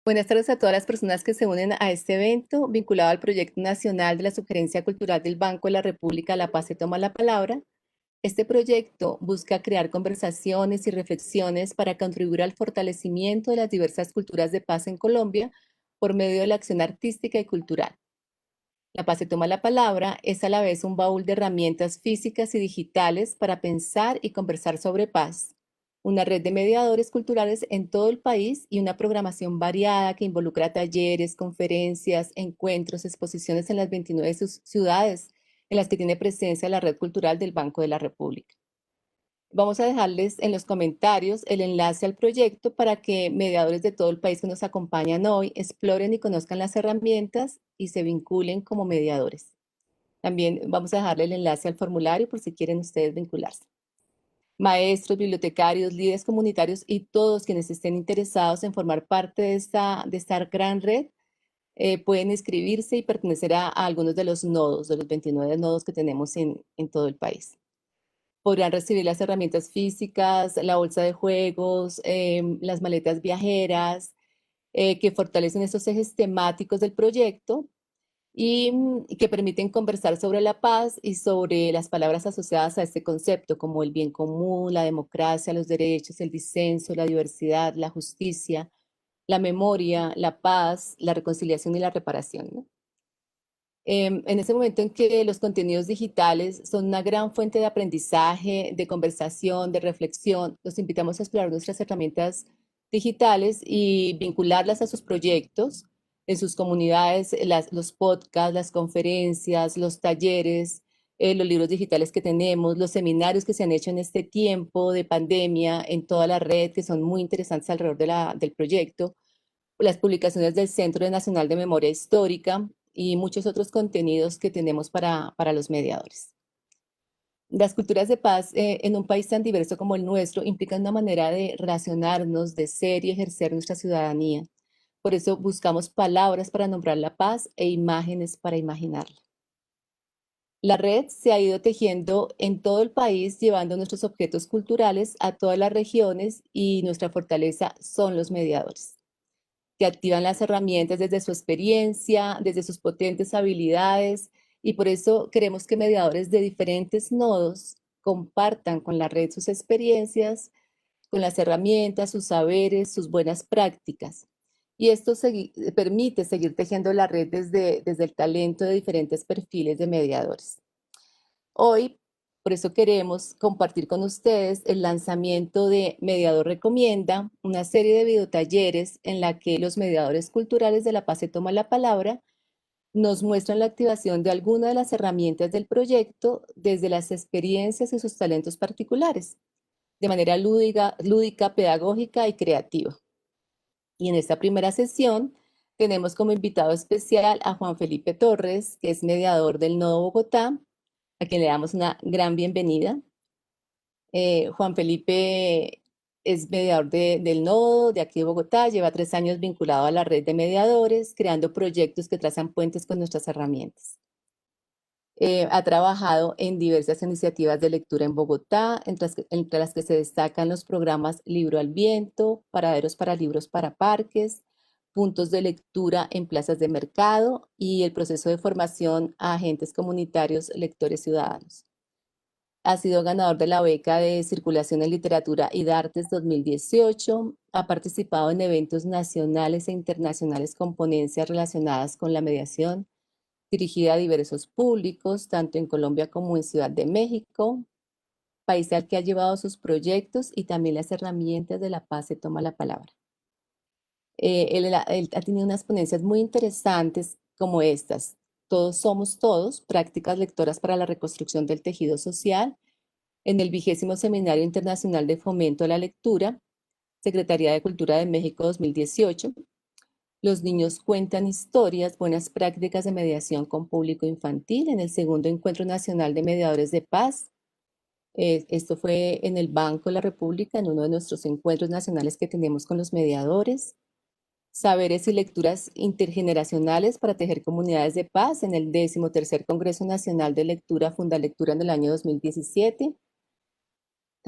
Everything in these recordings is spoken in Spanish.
Buenas tardes a todas las personas que se unen a este evento vinculado al Proyecto Nacional de la Sugerencia Cultural del Banco de la República La Paz se toma la palabra. Este proyecto busca crear conversaciones y reflexiones para contribuir al fortalecimiento de las diversas culturas de paz en Colombia por medio de la acción artística y cultural. La Paz se toma la palabra es a la vez un baúl de herramientas físicas y digitales para pensar y conversar sobre paz, una red de mediadores culturales en todo el país y una programación variada que involucra talleres, conferencias, encuentros, exposiciones en las 29 ciudades en las que tiene presencia la red cultural del Banco de la República. Vamos a dejarles en los comentarios el enlace al proyecto para que mediadores de todo el país que nos acompañan hoy exploren y conozcan las herramientas y se vinculen como mediadores. También vamos a dejarle el enlace al formulario por si quieren ustedes vincularse. Maestros, bibliotecarios, líderes comunitarios y todos quienes estén interesados en formar parte de esta gran red pueden inscribirse y pertenecer a algunos de los nodos, de los 29 nodos que tenemos en todo el país. Podrán recibir las herramientas físicas, la bolsa de juegos, las maletas viajeras, que fortalecen estos ejes temáticos del proyecto y que permiten conversar sobre la paz y sobre las palabras asociadas a este concepto, como el bien común, la democracia, los derechos, el disenso, la diversidad, la justicia, la memoria, la paz, la reconciliación y la reparación, ¿no? En ese momento en que los contenidos digitales son una gran fuente de aprendizaje, de conversación, de reflexión, los invitamos a explorar nuestras herramientas digitales y vincularlas a sus proyectos, en sus comunidades, los podcasts, las conferencias, los talleres, los libros digitales que tenemos, los seminarios que se han hecho en este tiempo de pandemia en toda la red, que son muy interesantes alrededor del proyecto, las publicaciones del Centro Nacional de Memoria Histórica y muchos otros contenidos que tenemos para los mediadores. Las culturas de paz en un país tan diverso como el nuestro implican una manera de relacionarnos, de ser y ejercer nuestra ciudadanía. Por eso buscamos palabras para nombrar la paz e imágenes para imaginarla. La red se ha ido tejiendo en todo el país, llevando nuestros objetos culturales a todas las regiones y nuestra fortaleza son los mediadores que activan las herramientas desde su experiencia, desde sus potentes habilidades, y por eso queremos que mediadores de diferentes nodos compartan con la red sus experiencias, con las herramientas, sus saberes, sus buenas prácticas. Y esto permite seguir tejiendo la red desde el talento de diferentes perfiles de mediadores. Hoy, por eso queremos compartir con ustedes el lanzamiento de Mediador Recomienda, una serie de videotalleres en la que los mediadores culturales de La Paz se toman la palabra, nos muestran la activación de algunas de las herramientas del proyecto desde las experiencias y sus talentos particulares, de manera lúdica, pedagógica y creativa. Y en esta primera sesión tenemos como invitado especial a Juan Felipe Torres, que es mediador del Nodo Bogotá, a quien le damos una gran bienvenida. Juan Felipe es mediador del Nodo de aquí de Bogotá, lleva 3 años vinculado a la red de mediadores, creando proyectos que trazan puentes con nuestras herramientas. Ha trabajado en diversas iniciativas de lectura en Bogotá, entre las que se destacan los programas Libro al Viento, Paraderos para Libros para Parques, puntos de lectura en plazas de mercado y el proceso de formación a agentes comunitarios, lectores ciudadanos. Ha sido ganador de la beca de Circulación en Literatura y de Artes 2018. Ha participado en eventos nacionales e internacionales con ponencias relacionadas con la mediación, dirigida a diversos públicos, tanto en Colombia como en Ciudad de México, país al que ha llevado sus proyectos y también las herramientas de La Paz se toma la palabra. Él ha tenido unas ponencias muy interesantes como estas. Todos somos todos, prácticas lectoras para la reconstrucción del tejido social, en el 20º Seminario Internacional de Fomento a la Lectura, Secretaría de Cultura de México 2018. Los niños cuentan historias, buenas prácticas de mediación con público infantil en el 2º Encuentro Nacional de Mediadores de Paz. Esto fue en el Banco de la República, en uno de nuestros encuentros nacionales que tenemos con los mediadores. Saberes y lecturas intergeneracionales para tejer comunidades de paz en el 13º Congreso Nacional de Lectura Fundalectura en el año 2017.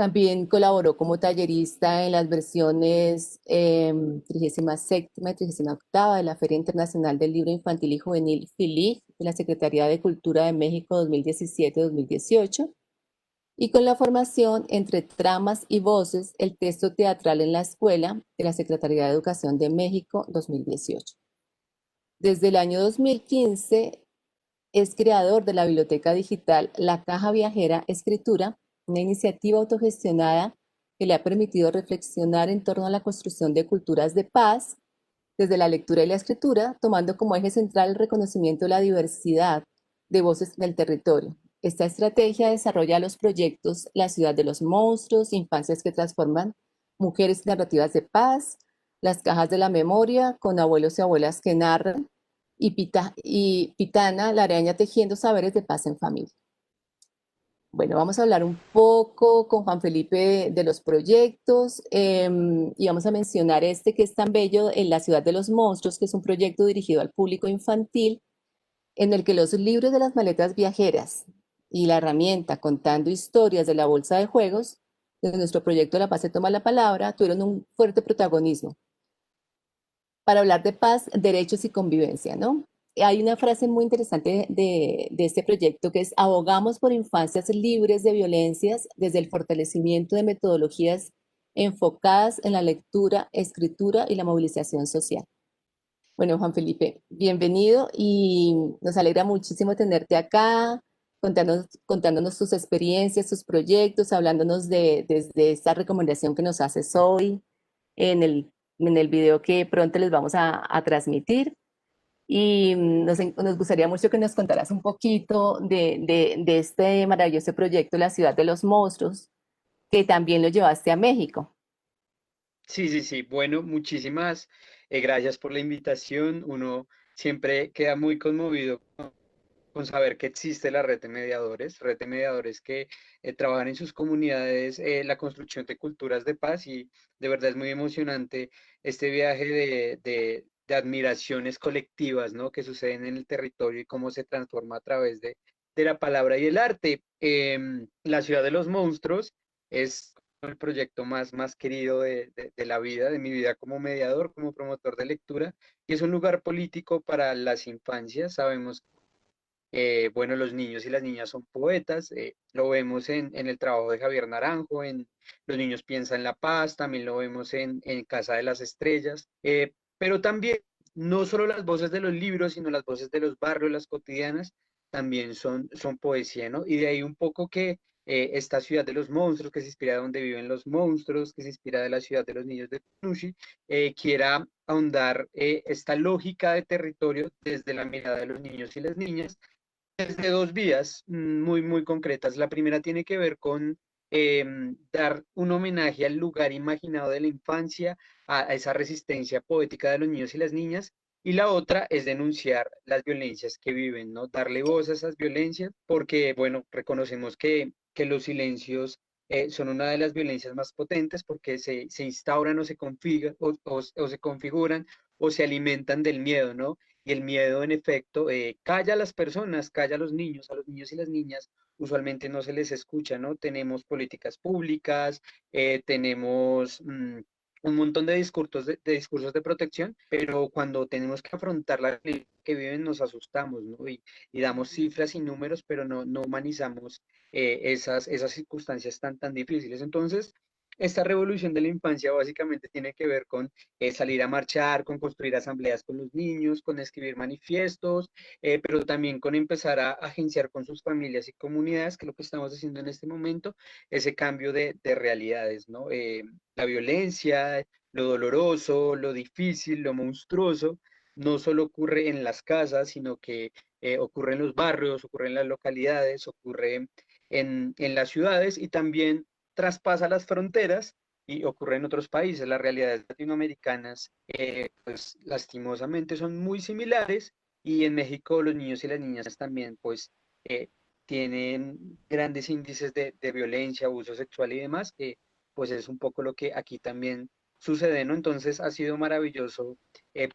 También colaboró como tallerista en las versiones 37ª y 38ª de la Feria Internacional del Libro Infantil y Juvenil FILIJ de la Secretaría de Cultura de México 2017-2018 y con la formación entre tramas y voces, el texto teatral en la escuela de la Secretaría de Educación de México 2018. Desde el año 2015 es creador de la biblioteca digital La Caja Viajera Escritura, una iniciativa autogestionada que le ha permitido reflexionar en torno a la construcción de culturas de paz desde la lectura y la escritura, tomando como eje central el reconocimiento de la diversidad de voces del territorio. Esta estrategia desarrolla los proyectos La Ciudad de los Monstruos, Infancias que Transforman, Mujeres Narrativas de Paz, Las Cajas de la Memoria, con abuelos y abuelas que narran, y Pitana, la araña tejiendo saberes de paz en familia. Bueno, vamos a hablar un poco con Juan Felipe de los proyectos y vamos a mencionar este que es tan bello en la Ciudad de los Monstruos, que es un proyecto dirigido al público infantil en el que los libros de las maletas viajeras y la herramienta contando historias de la bolsa de juegos de nuestro proyecto La Paz se toma la palabra tuvieron un fuerte protagonismo para hablar de paz, derechos y convivencia, ¿no? Hay una frase muy interesante de este proyecto que es, abogamos por infancias libres de violencias desde el fortalecimiento de metodologías enfocadas en la lectura, escritura y la movilización social. Bueno, Juan Felipe, bienvenido y nos alegra muchísimo tenerte acá, contándonos tus experiencias, tus proyectos, hablándonos desde esta recomendación que nos haces hoy en el video que pronto les vamos a transmitir. Y nos gustaría mucho que nos contaras un poquito de este maravilloso proyecto, La Ciudad de los Monstruos, que también lo llevaste a México. Sí, sí, sí. Bueno, muchísimas gracias por la invitación. Uno siempre queda muy conmovido con saber que existe la red de mediadores que trabajan en sus comunidades la construcción de culturas de paz y de verdad es muy emocionante este viaje de admiraciones colectivas, ¿no? Que suceden en el territorio y cómo se transforma a través de la palabra y el arte. La ciudad de los monstruos es el proyecto más querido de la vida, de mi vida como mediador, como promotor de lectura, y es un lugar político para las infancias. Sabemos bueno, los niños y las niñas son poetas, lo vemos en el trabajo de Javier Naranjo, en Los niños piensan la paz, también lo vemos en Casa de las Estrellas, pero también no solo las voces de los libros, sino las voces de los barrios, las cotidianas, también son poesía, ¿no? Y de ahí un poco que esta ciudad de los monstruos, que se inspira de donde viven los monstruos, que se inspira de la ciudad de los niños de Nushi, quiera ahondar esta lógica de territorio desde la mirada de los niños y las niñas desde dos vías muy concretas. La primera tiene que ver con dar un homenaje al lugar imaginado de la infancia, a esa resistencia poética de los niños y las niñas. Y la otra es denunciar las violencias que viven, ¿no? Darle voz a esas violencias, porque, bueno, reconocemos que los silencios son una de las violencias más potentes porque se instauran o se o se configuran o se alimentan del miedo, ¿no? Y el miedo, en efecto, calla a las personas, calla a los niños y las niñas, usualmente no se les escucha, ¿no? Tenemos políticas públicas, tenemos un montón de de discursos de protección, pero cuando tenemos que afrontar la realidad que viven nos asustamos, ¿no? Y damos cifras y números, pero no humanizamos esas circunstancias tan difíciles. Entonces, esta revolución de la infancia básicamente tiene que ver con salir a marchar, con construir asambleas con los niños, con escribir manifiestos, pero también con empezar a agenciar con sus familias y comunidades, que es lo que estamos haciendo en este momento, ese cambio de realidades, ¿no? La violencia, lo doloroso, lo difícil, lo monstruoso, no solo ocurre en las casas, sino que ocurre en los barrios, ocurre en las localidades, ocurre en las ciudades y también traspasa las fronteras y ocurre en otros países. Las realidades latinoamericanas, pues lastimosamente son muy similares y en México los niños y las niñas también, pues eh, tienen grandes índices de violencia, abuso sexual y demás, que pues es un poco lo que aquí también sucede, ¿no? Entonces ha sido maravilloso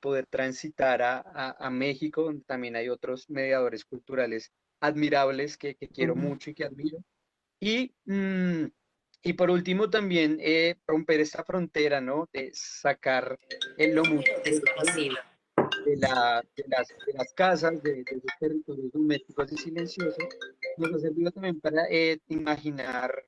poder transitar a México, donde también hay otros mediadores culturales admirables que quiero Ujú. mucho y que admiro. Y Y por último también romper esta frontera, ¿no? De sacar lo monstruoso de las casas, de esos territorios domésticos y silenciosos, nos ha servido también para imaginar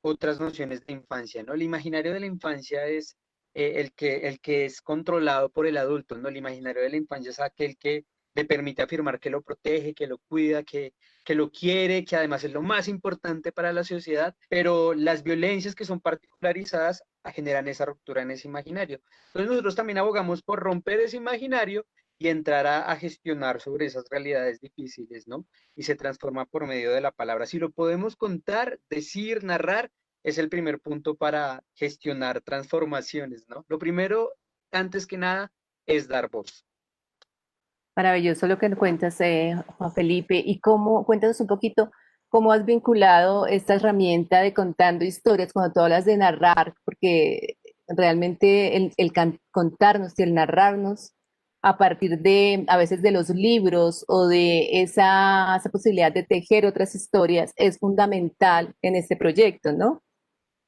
otras nociones de infancia, ¿no? El imaginario de la infancia es el que es controlado por el adulto, ¿no? El imaginario de la infancia es aquel que le permite afirmar que lo protege, que lo cuida, que lo quiere, que además es lo más importante para la sociedad, pero las violencias que son particularizadas generan esa ruptura en ese imaginario. Entonces nosotros también abogamos por romper ese imaginario y entrar a gestionar sobre esas realidades difíciles, ¿no? Y se transforma por medio de la palabra. Si lo podemos contar, decir, narrar, es el primer punto para gestionar transformaciones, ¿no? Lo primero, antes que nada, es dar voz. Maravilloso lo que nos cuentas, Juan Felipe. Y cómo, cuéntanos un poquito cómo has vinculado esta herramienta de contando historias cuando tú hablas de narrar, porque realmente contarnos y el narrarnos a partir de, a veces de los libros o de esa posibilidad de tejer otras historias es fundamental en este proyecto, ¿no?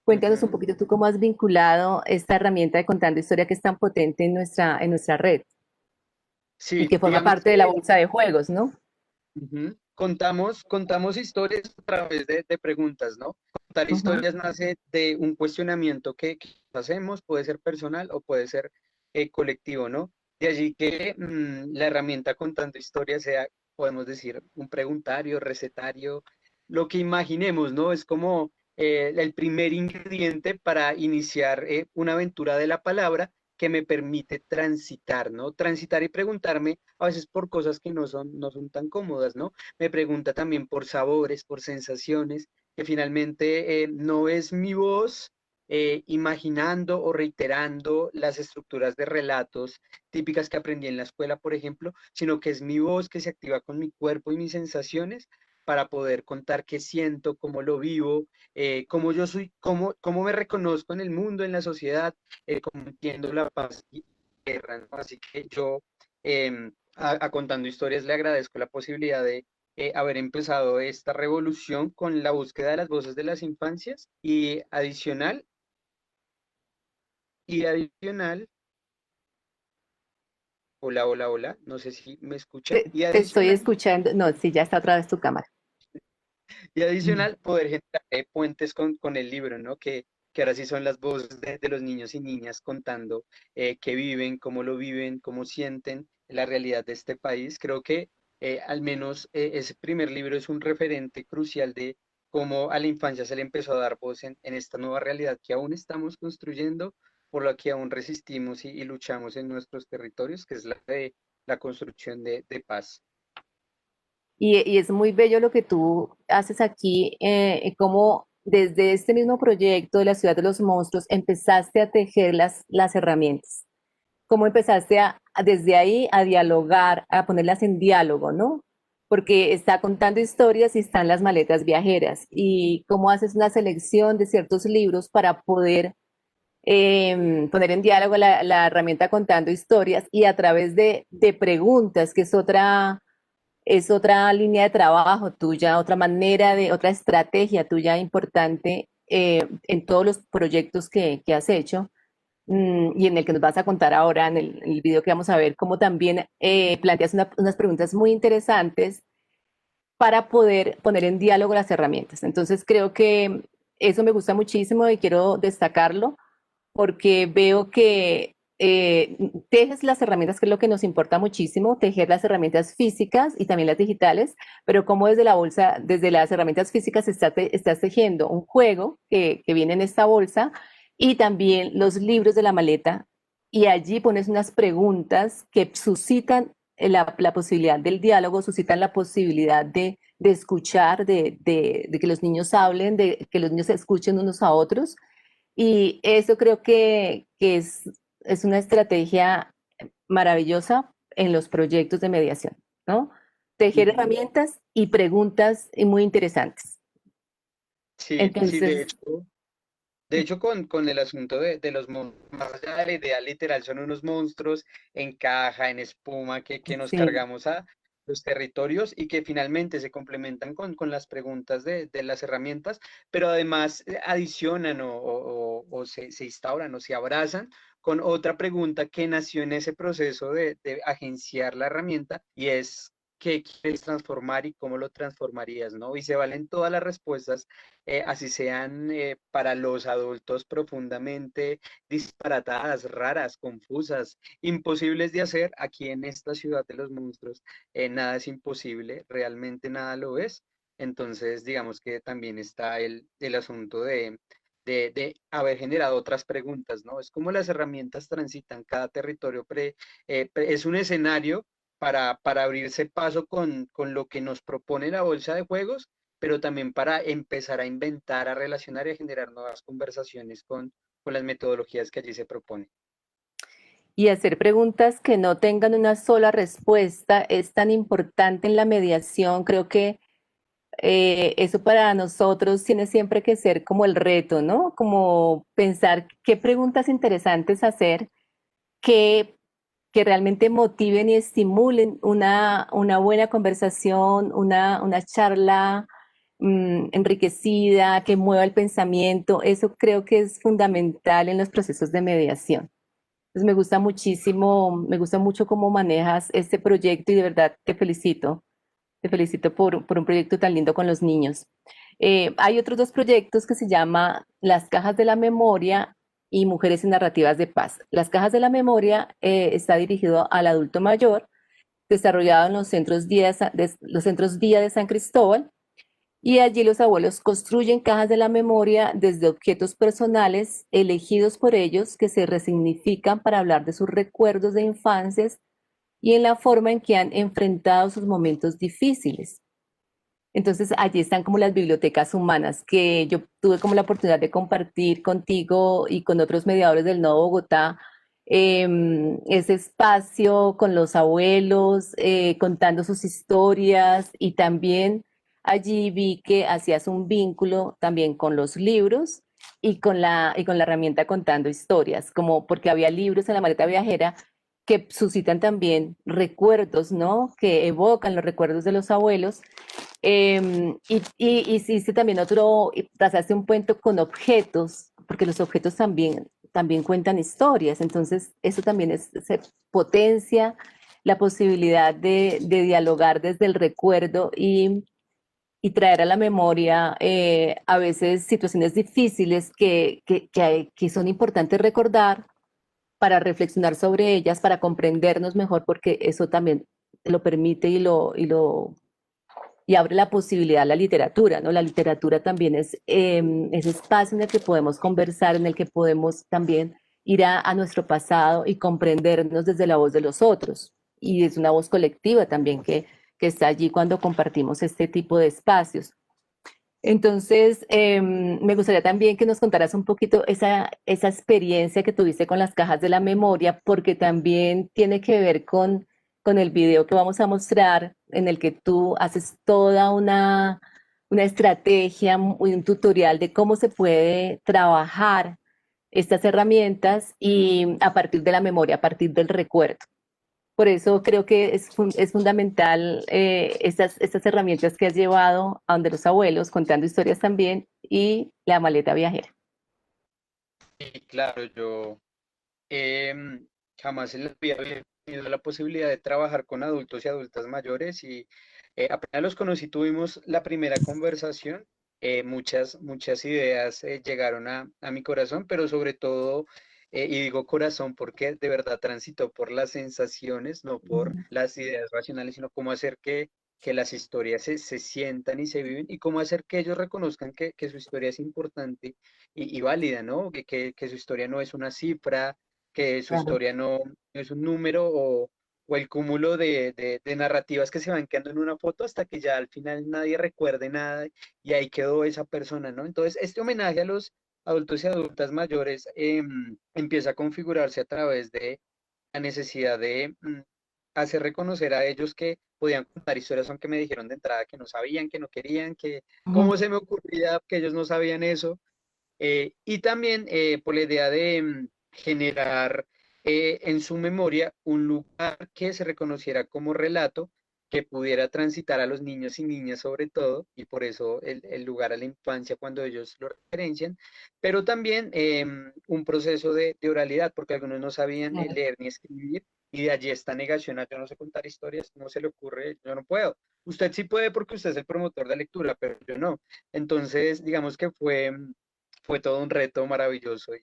Cuéntanos un Ujú. poquito tú cómo has vinculado esta herramienta de contando historia que es tan potente en nuestra red y Sí, que forma digamos parte de la que bolsa de juegos, ¿no? ujú, contamos historias a través de preguntas, ¿no? Contar Ujú. historias nace de un cuestionamiento que hacemos, puede ser personal o puede ser colectivo, ¿no? De allí que la herramienta contando historias sea, podemos decir, un preguntario, recetario, lo que imaginemos, ¿no? Es como el primer ingrediente para iniciar una aventura de la palabra que me permite transitar, ¿no? Transitar y preguntarme a veces por cosas que no son tan cómodas, ¿no? Me pregunta también por sabores, por sensaciones, que finalmente no es mi voz imaginando o reiterando las estructuras de relatos típicas que aprendí en la escuela, por ejemplo, sino que es mi voz que se activa con mi cuerpo y mis sensaciones para poder contar qué siento, cómo lo vivo, cómo yo soy, cómo me reconozco en el mundo, en la sociedad, cómo entiendo la paz y la guerra, ¿no? Así que yo a Contando Historias le agradezco la posibilidad de haber empezado esta revolución con la búsqueda de las voces de las infancias y adicional, hola, hola, hola, no sé si me escuchan, Te estoy escuchando. No, sí, ya está otra vez tu cámara. y Mm. adicional poder generar puentes con el libro, ¿no? Que ahora sí son las voces de los niños y niñas contando qué viven, cómo lo viven, cómo sienten la realidad de este país. Creo que al menos ese primer libro es un referente crucial de cómo a la infancia se le empezó a dar voz en esta nueva realidad que aún estamos construyendo, por la que aún resistimos y luchamos en nuestros territorios, que es la de la construcción de paz. Y es muy bello lo que tú haces aquí, como desde este mismo proyecto de la Ciudad de los Monstruos empezaste a tejer las herramientas. Cómo empezaste desde ahí a dialogar, a ponerlas en diálogo, ¿no? Porque está contando historias y están las maletas viajeras. Y cómo haces una selección de ciertos libros para poder poner en diálogo la herramienta contando historias y a través de preguntas, que es otra línea de trabajo tuya, otra manera otra estrategia tuya importante en todos los proyectos que has hecho y en el que nos vas a contar ahora en el video que vamos a ver, cómo también planteas unas preguntas muy interesantes para poder poner en diálogo las herramientas. Entonces creo que eso me gusta muchísimo y quiero destacarlo porque veo que tejes las herramientas, que es lo que nos importa muchísimo, tejer las herramientas físicas y también las digitales, pero como desde la bolsa, desde las herramientas físicas estás tejiendo un juego que viene en esta bolsa y también los libros de la maleta y allí pones unas preguntas que suscitan la posibilidad del diálogo, suscitan la posibilidad de escuchar, de que los niños hablen, de que los niños se escuchen unos a otros y eso creo que es una estrategia maravillosa en los proyectos de mediación, ¿no? Tejer Ujú. herramientas y preguntas muy interesantes. Sí, sí, Entonces, de hecho con el asunto de los monstruos, más allá de la idea literal, son unos monstruos en caja, en espuma, que nos sí, cargamos los territorios y que finalmente se complementan con las preguntas de las herramientas, pero además adicionan o se instauran o se abrazan con otra pregunta que nació en ese proceso de agenciar la herramienta y es qué quieres transformar y cómo lo transformarías, ¿no? Y se valen todas las respuestas, así sean para los adultos profundamente disparatadas, raras, confusas, imposibles de hacer. Aquí en esta ciudad de los monstruos, nada es imposible, realmente nada lo es. Entonces, digamos que también está el asunto de haber generado otras preguntas, ¿no? Es como las herramientas transitan, cada territorio es un escenario para abrirse paso con lo que nos propone la bolsa de juegos, pero también para empezar a inventar, a relacionar y a generar nuevas conversaciones con las metodologías que allí se proponen. Y hacer preguntas que no tengan una sola respuesta es tan importante en la mediación. Creo que eso para nosotros tiene siempre que ser como el reto, ¿no? Como pensar qué preguntas interesantes hacer, que, que realmente motiven y estimulen una buena conversación, una charla enriquecida, que mueva el pensamiento. Eso creo que es fundamental en los procesos de mediación. Entonces me gusta muchísimo, me gusta mucho cómo manejas este proyecto y de verdad te felicito. Te felicito por un proyecto tan lindo con los niños. Hay otros dos proyectos que se llama Las Cajas de la Memoria y Mujeres en Narrativas de Paz. Las Cajas de la Memoria está dirigido al adulto mayor, desarrollado en los centros Día de San Cristóbal, y allí los abuelos construyen cajas de la memoria desde objetos personales elegidos por ellos que se resignifican para hablar de sus recuerdos de infancias y en la forma en que han enfrentado sus momentos difíciles. Entonces, allí están como las bibliotecas humanas que yo tuve como la oportunidad de compartir contigo y con otros mediadores del Nuevo Bogotá, ese espacio con los abuelos, contando sus historias y también allí vi que hacías un vínculo también con los libros y con la herramienta contando historias, como porque había libros en la maleta viajera que suscitan también recuerdos, ¿no? Que evocan los recuerdos de los abuelos y hiciste también trazaste un puente con objetos, porque los objetos también cuentan historias, entonces eso también se potencia la posibilidad de dialogar desde el recuerdo y traer a la memoria a veces situaciones difíciles que son importantes recordar para reflexionar sobre ellas, para comprendernos mejor, porque eso también lo permite y abre la posibilidad a la literatura, ¿no? La literatura también es ese espacio en el que podemos conversar, en el que podemos también ir a nuestro pasado y comprendernos desde la voz de los otros. Y es una voz colectiva también que está allí cuando compartimos este tipo de espacios. Entonces, me gustaría también que nos contaras un poquito esa experiencia que tuviste con las cajas de la memoria, porque también tiene que ver con el video que vamos a mostrar, en el que tú haces toda una estrategia, un tutorial de cómo se puede trabajar estas herramientas y a partir de la memoria, a partir del recuerdo. Por eso creo que es fundamental estas herramientas que has llevado a donde los abuelos, contando historias también, y la maleta viajera. Y claro, yo jamás en la vida había tenido la posibilidad de trabajar con adultos y adultas mayores y apenas los conocí, tuvimos la primera conversación, muchas ideas llegaron a mi corazón, pero sobre todo, y digo corazón porque de verdad transitó por las sensaciones, no por las ideas racionales, sino cómo hacer que las historias se sientan y se viven y cómo hacer que ellos reconozcan que su historia es importante y válida, ¿no? Que su historia no es una cifra, que su Claro. historia no es un número o el cúmulo de narrativas que se van quedando en una foto hasta que ya al final nadie recuerde nada y ahí quedó esa persona, ¿no? Entonces, este homenaje a los adultos y adultas mayores empieza a configurarse a través de la necesidad de hacer reconocer a ellos que podían contar historias, aunque me dijeron de entrada que no sabían, que no querían, que Ujú. cómo se me ocurría que ellos no sabían eso y también por la idea de generar en su memoria un lugar que se reconociera como relato, que pudiera transitar a los niños y niñas sobre todo, y por eso el lugar a la infancia cuando ellos lo referencian, pero también un proceso de oralidad, porque algunos no sabían Claro. leer ni escribir, y de allí esta negación a yo no sé contar historias, no se le ocurre, yo no puedo. Usted sí puede porque usted es el promotor de lectura, pero yo no. Entonces, digamos que fue todo un reto maravilloso y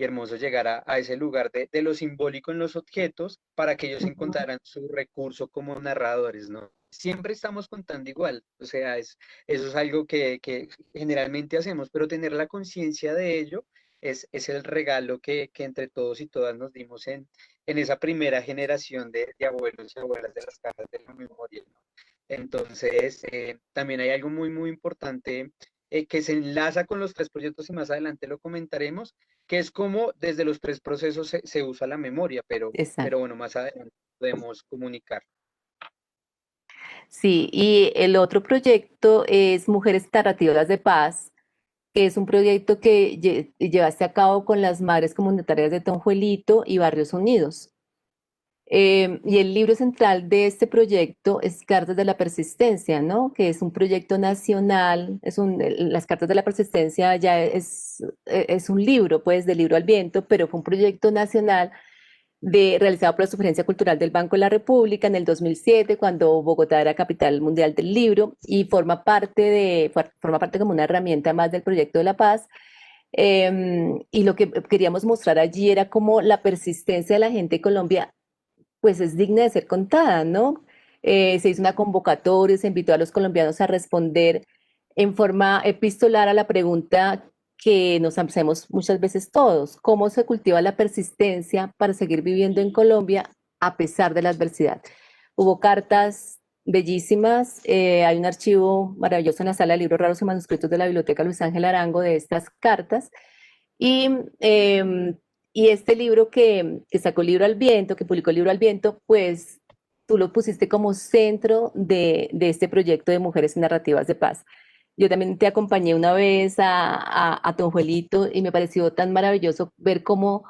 hermoso llegar a ese lugar de lo simbólico en los objetos para que ellos Ujú. encontraran su recurso como narradores, ¿no? Siempre estamos contando igual, o sea, eso es algo que generalmente hacemos, pero tener la conciencia de ello es el regalo que entre todos y todas nos dimos en esa primera generación de abuelos y abuelas de las cajas de la memoria, ¿no? Entonces, también hay algo muy, muy importante que se enlaza con los tres proyectos y más adelante lo comentaremos, que es como desde los tres procesos se usa la memoria, pero Exacto. bueno, más adelante podemos comunicar. Sí, y el otro proyecto es Mujeres Narrativas de Paz, que es un proyecto que llevaste a cabo con las madres comunitarias de Tonjuelito y Barrios Unidos. Y el libro central de este proyecto es Cartas de la Persistencia, ¿no? Que es un proyecto nacional, las Cartas de la Persistencia ya es un libro, pues, del libro al viento, pero fue un proyecto nacional realizado por la Sugerencia Cultural del Banco de la República en el 2007, cuando Bogotá era capital mundial del libro, y forma parte como una herramienta más del proyecto de la paz. Y lo que queríamos mostrar allí era cómo la persistencia de la gente de Colombia pues es digna de ser contada, ¿no? Se hizo una convocatoria, se invitó a los colombianos a responder en forma epistolar a la pregunta que nos hacemos muchas veces todos: ¿cómo se cultiva la persistencia para seguir viviendo en Colombia a pesar de la adversidad? Hubo cartas bellísimas, hay un archivo maravilloso en la sala de libros raros y manuscritos de la Biblioteca Luis Ángel Arango de estas cartas, y, y este libro que sacó Libro al Viento, que publicó Libro al Viento, pues tú lo pusiste como centro de este proyecto de Mujeres y Narrativas de Paz. Yo también te acompañé una vez a Tonjuelito y me pareció tan maravilloso ver cómo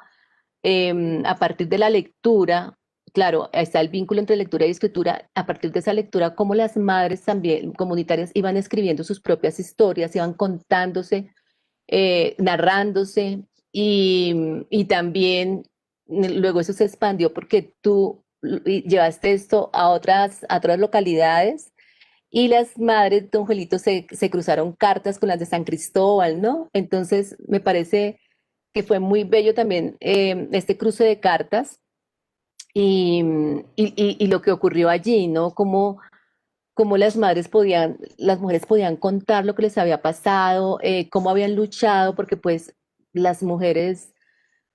a partir de la lectura, claro, está el vínculo entre lectura y escritura, a partir de esa lectura, cómo las madres también comunitarias iban escribiendo sus propias historias, iban contándose, narrándose, y también luego eso se expandió porque tú llevaste esto a otras localidades, y las madres de Don Juelito se cruzaron cartas con las de San Cristóbal, ¿no? Entonces me parece que fue muy bello también este cruce de cartas y, y lo que ocurrió allí, ¿no? Cómo las mujeres podían contar lo que les había pasado, cómo habían luchado, porque pues las mujeres,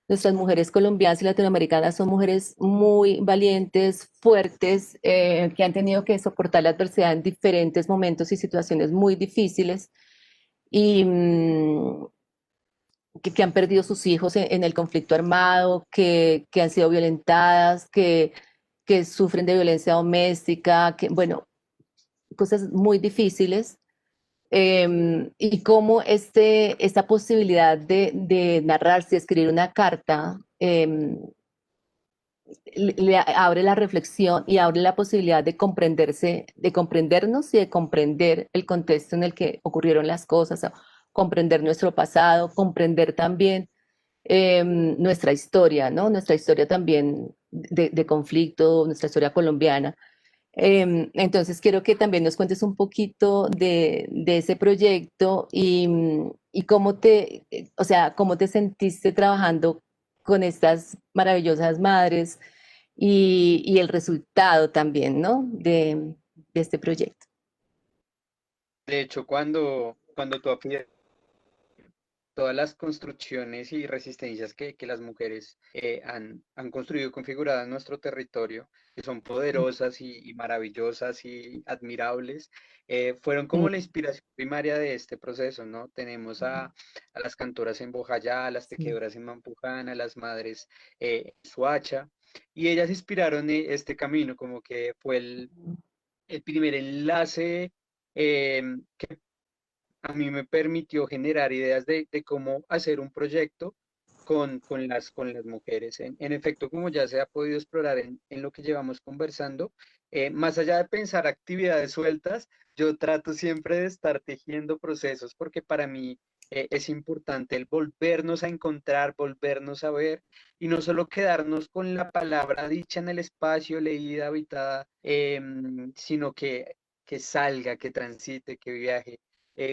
nuestras mujeres colombianas y latinoamericanas son mujeres muy valientes, fuertes, que han tenido que soportar la adversidad en diferentes momentos y situaciones muy difíciles, y que han perdido sus hijos en el conflicto armado, que han sido violentadas, que sufren de violencia doméstica, que, bueno, cosas muy difíciles. Y cómo esta posibilidad de narrarse, escribir una carta, le abre la reflexión y abre la posibilidad de comprenderse, de comprendernos y de comprender el contexto en el que ocurrieron las cosas, o comprender nuestro pasado, comprender también nuestra historia, ¿no? Nuestra historia también de conflicto, nuestra historia colombiana. Entonces quiero que también nos cuentes un poquito de ese proyecto y cómo o sea, cómo te sentiste trabajando con estas maravillosas madres, y el resultado también, ¿no? De este proyecto. De hecho, cuando tú aprietas todas las construcciones y resistencias que las mujeres han construido y configurado en nuestro territorio, que son poderosas y maravillosas y admirables, fueron como la Sí, inspiración primaria de este proceso, ¿no? Tenemos a las cantoras en Bojayá, a las sí. tejedoras en Mampuján, a las madres en Soacha, y ellas inspiraron este camino, como que fue el primer enlace que a mí me permitió generar ideas de cómo hacer un proyecto con las mujeres. En efecto, como ya se ha podido explorar en lo que llevamos conversando, Más allá de pensar actividades sueltas, yo trato siempre de estar tejiendo procesos porque para mí es importante el volvernos a encontrar, volvernos a ver y no solo quedarnos con la palabra dicha en el espacio, leída, habitada, sino que salga, que transite, que viaje.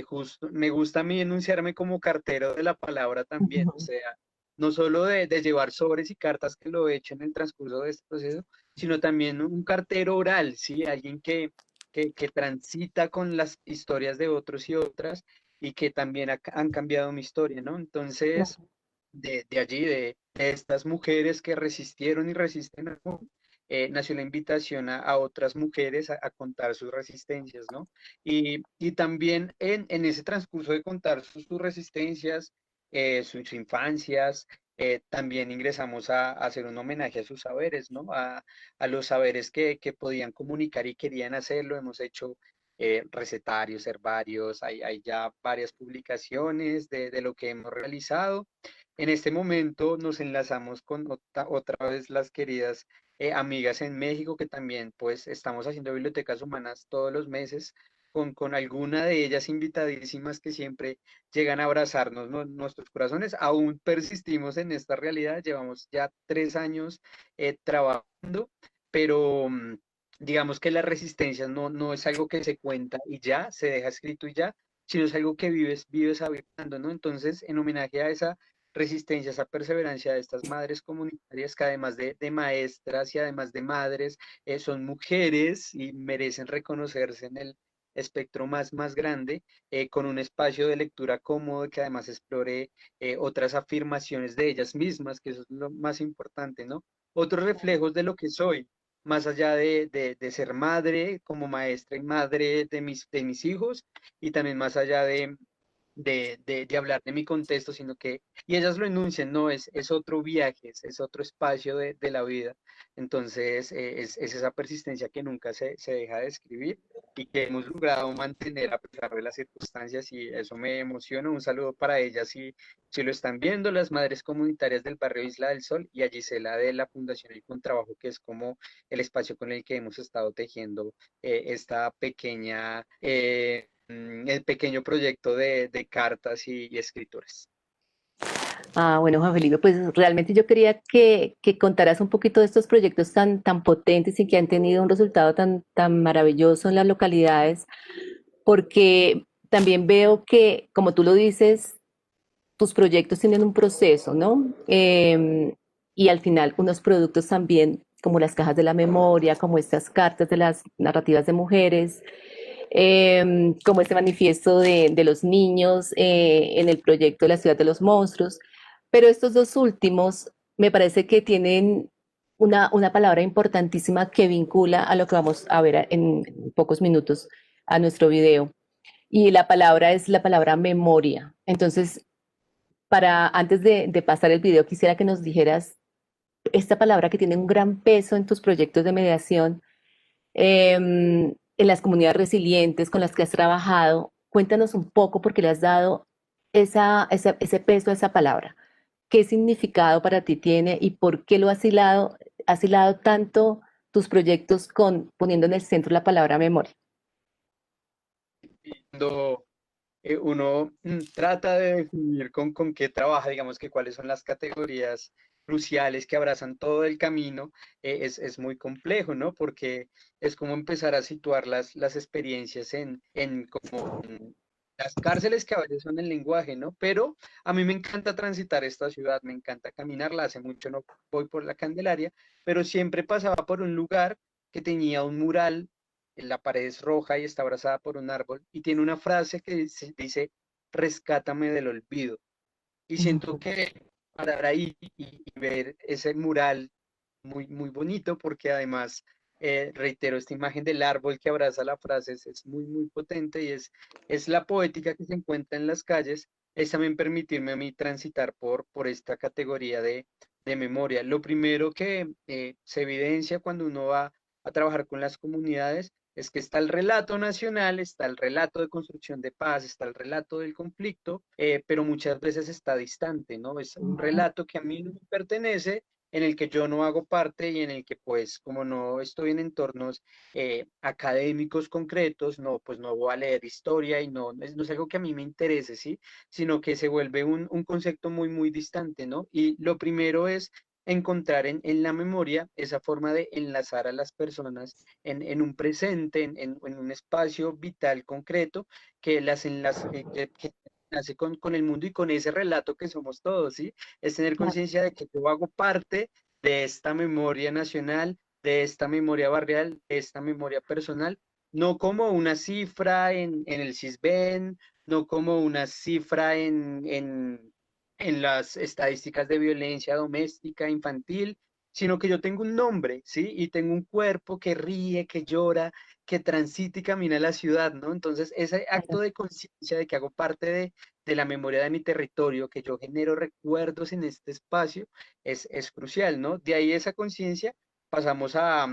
Justo, me gusta a mí enunciarme como cartero de la palabra también, o Ujú. sea, no solo de llevar sobres y cartas que lo he hecho en el transcurso de este proceso, sino también un cartero oral, ¿sí? Alguien que transita con las historias de otros y otras y que también han cambiado mi historia, ¿no? Entonces, Claro. de allí, de estas mujeres que resistieron y resisten aún, nació la invitación a otras mujeres a contar sus resistencias, ¿no? Y también en ese transcurso de contar sus resistencias, sus infancias, también ingresamos a hacer un homenaje a sus saberes, ¿no? A los saberes que podían comunicar y querían hacerlo. Hemos hecho recetarios, herbarios, hay ya varias publicaciones de lo que hemos realizado. En este momento nos enlazamos con otra vez las queridas amigas en México, que también pues estamos haciendo bibliotecas humanas todos los meses, con alguna de ellas invitadísimas que siempre llegan a abrazarnos nuestros corazones. Aún persistimos en esta realidad, llevamos ya 3 años trabajando, pero digamos que la resistencia no es algo que se cuenta y ya, se deja escrito y ya, sino es algo que vives habitando, ¿no? Entonces, en homenaje a esa resistencia, esa perseverancia de estas madres comunitarias que además de maestras y además de madres, son mujeres y merecen reconocerse en el espectro más grande, con un espacio de lectura cómodo que además explore otras afirmaciones de ellas mismas, que eso es lo más importante, ¿no? Otros reflejos de lo que soy, más allá de ser madre, como maestra y madre de mis hijos, y también más allá de hablar de mi contexto, sino que, y ellas lo enuncian, no, es otro viaje, es otro espacio de la vida. Entonces, es esa persistencia que nunca se deja de escribir y que hemos logrado mantener a pesar de las circunstancias y eso me emociona. Un saludo para ellas si lo están viendo, las madres comunitarias del barrio Isla del Sol y a Gisela de la Fundación El Contrabajo, que es como el espacio con el que hemos estado tejiendo esta pequeña el pequeño proyecto de cartas y escrituras. Ah, bueno, Juan Felipe, pues realmente yo quería que contaras un poquito de estos proyectos tan potentes y que han tenido un resultado tan maravilloso en las localidades, porque también veo que, como tú lo dices, tus proyectos tienen un proceso, ¿no? Y al final unos productos también, como las cajas de la memoria, como estas cartas de las narrativas de mujeres, como este manifiesto de los niños en el proyecto de la ciudad de los monstruos. Pero estos dos últimos me parece que tienen una palabra importantísima que vincula a lo que vamos a ver en pocos minutos a nuestro video. Y la palabra es la palabra memoria. Entonces, antes de pasar el video, quisiera que nos dijeras esta palabra que tiene un gran peso en tus proyectos de mediación, en las comunidades resilientes con las que has trabajado. Cuéntanos un poco porque le has dado ese peso a esa palabra. ¿Qué significado para ti tiene y por qué lo has hilado tanto tus proyectos poniendo en el centro la palabra memoria? Cuando uno trata de definir con qué trabaja, digamos que cuáles son las categorías cruciales que abrazan todo el camino, es muy complejo, ¿no? Porque es como empezar a situar las experiencias en como las cárceles que a veces son el lenguaje, ¿no? Pero a mí me encanta transitar esta ciudad, me encanta caminarla, hace mucho no voy por la Candelaria, pero siempre pasaba por un lugar que tenía un mural, la pared es roja y está abrazada por un árbol, y tiene una frase que dice, rescátame del olvido. Y siento que parar ahí y ver ese mural muy bonito, porque además, reitero, esta imagen del árbol que abraza la frase es muy potente y es la poética que se encuentra en las calles, es también permitirme a mí transitar por esta categoría de memoria. Lo primero que se evidencia cuando uno va a trabajar con las comunidades es que está el relato nacional, está el relato de construcción de paz, está el relato del conflicto, pero muchas veces está distante, ¿no? Es un relato que a mí no me pertenece, en el que yo no hago parte y en el que pues como no estoy en entornos académicos concretos, no, pues no voy a leer historia y no es algo que a mí me interese, ¿sí? Sino que se vuelve un concepto muy, muy distante, ¿no? Y lo primero es encontrar en la memoria esa forma de enlazar a las personas en un presente, en un espacio vital concreto que las que enlace con el mundo y con ese relato que somos todos, ¿sí? Es tener Claro, conciencia de que yo hago parte de esta memoria nacional, de esta memoria barrial, de esta memoria personal, no como una cifra en el CISBEN, no como una cifra en las estadísticas de violencia doméstica, infantil, sino que yo tengo un nombre, ¿sí? Y tengo un cuerpo que ríe, que llora, que transita y camina la ciudad, ¿no? Entonces, ese acto claro. de conciencia de que hago parte de la memoria de mi territorio, que yo genero recuerdos en este espacio, es crucial, ¿no? De ahí esa conciencia pasamos a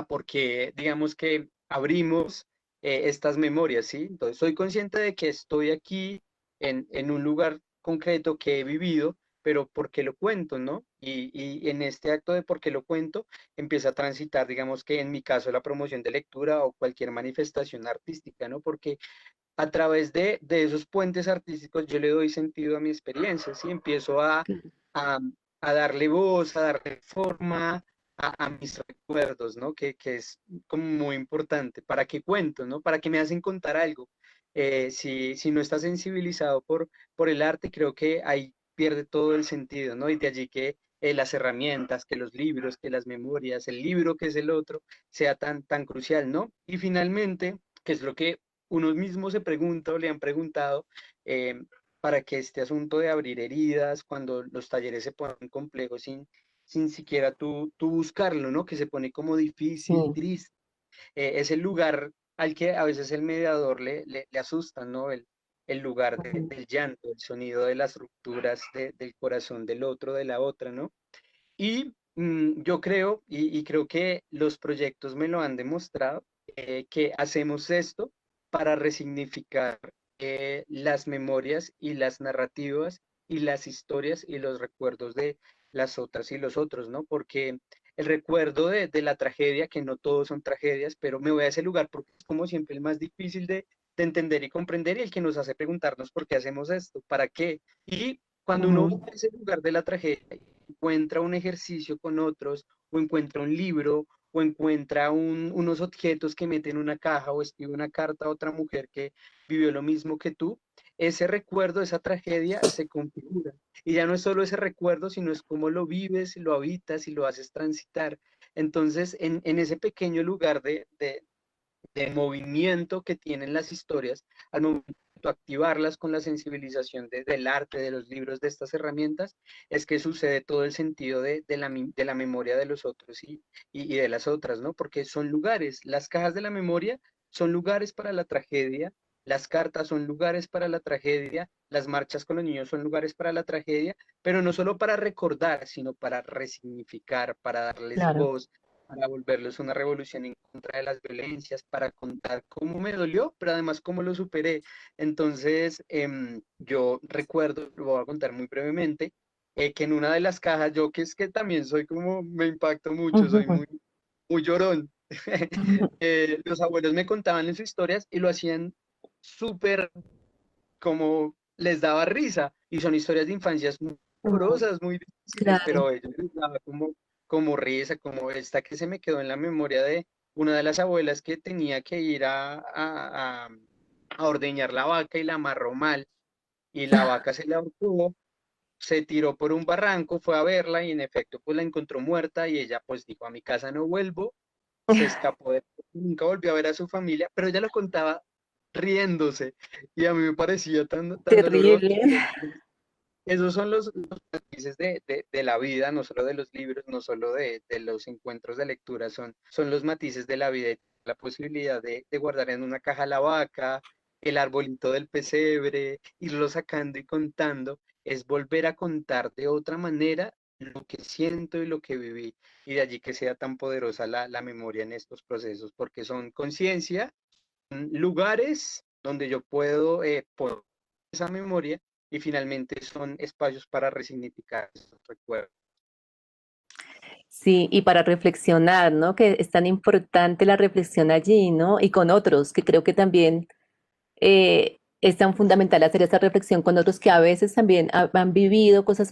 por qué, digamos que abrimos estas memorias, ¿sí? Entonces, soy consciente de que estoy aquí en un lugar concreto que he vivido, pero ¿por qué lo cuento, no? Y en este acto de por qué lo cuento, empieza a transitar, digamos que en mi caso, la promoción de lectura o cualquier manifestación artística, ¿no? Porque a través de esos puentes artísticos yo le doy sentido a mi experiencia, ¿sí? Empiezo a, a darle voz, a darle forma a mis recuerdos, ¿no? Que es como muy importante. ¿Para qué cuento, no? ¿Para qué me hacen contar algo? Si no está sensibilizado por el arte, creo que ahí pierde todo el sentido, ¿no? Y de allí que las herramientas, que los libros, que las memorias, el libro que es el otro, sea tan crucial, ¿no? Y finalmente, que es lo que uno mismo se pregunta o le han preguntado eh, para que este asunto de abrir heridas, cuando los talleres se ponen complejos sin siquiera tú buscarlo, ¿no? Que se pone como difícil, Sí. triste. Es el lugar al que a veces el mediador le asusta, ¿no? El lugar Ujú. del llanto, el sonido de las rupturas del corazón del otro, de la otra, ¿no? Y yo creo, y creo que los proyectos me lo han demostrado, que hacemos esto para resignificar las memorias y las narrativas y las historias y los recuerdos de las otras y los otros, ¿no? Porque el recuerdo de la tragedia, que no todos son tragedias, pero me voy a ese lugar porque es como siempre el más difícil de entender y comprender y el que nos hace preguntarnos por qué hacemos esto, para qué. Y cuando uno va Ujú. a ese lugar de la tragedia, encuentra un ejercicio con otros, o encuentra un libro, o encuentra unos objetos que mete en una caja, o escribe una carta a otra mujer que vivió lo mismo que tú, ese recuerdo, esa tragedia se configura. Y ya no es solo ese recuerdo, sino es cómo lo vives, lo habitas y lo haces transitar. Entonces, en ese pequeño lugar de movimiento que tienen las historias, al momento de activarlas con la sensibilización del arte, de los libros, de estas herramientas, es que sucede todo el sentido de la memoria de los otros y de las otras, ¿no? Porque son lugares, las cajas de la memoria son lugares para la tragedia, las cartas son lugares para la tragedia, las marchas con los niños son lugares para la tragedia, pero no solo para recordar, sino para resignificar, para darles Claro. voz, para volverlos una revolución en contra de las violencias, para contar cómo me dolió, pero además cómo lo superé. Entonces, yo recuerdo, lo voy a contar muy brevemente, que en una de las cajas, yo que es que también soy como, me impacto mucho, soy Ujú. muy llorón. Ujú. Los abuelos me contaban sus historias y lo hacían súper como les daba risa y son historias de infancias muy Ujú. dolorosas, muy difíciles, Claro. pero a ellos les daba como risa, como esta que se me quedó en la memoria de una de las abuelas que tenía que ir a ordeñar la vaca y la amarró mal y la vaca se le ahorcó, se tiró por un barranco, fue a verla y en efecto pues la encontró muerta y ella pues dijo a mi casa no vuelvo, se escapó nunca volvió a ver a su familia, pero ella lo contaba riéndose y a mí me parecía tan doloroso. Terrible. Esos son los matices de la vida, no solo de los libros, no solo de los encuentros de lectura, son los matices de la vida y la posibilidad de guardar en una caja la vaca, el arbolito del pesebre, irlo sacando y contando, es volver a contar de otra manera lo que siento y lo que viví, y de allí que sea tan poderosa la memoria en estos procesos, porque son conciencia, lugares donde yo puedo poner esa memoria y finalmente son espacios para resignificar esos recuerdos. Sí, y para reflexionar, ¿no? Que es tan importante la reflexión allí, ¿no? Y con otros, que creo que también es tan fundamental hacer esa reflexión con otros que a veces también han vivido cosas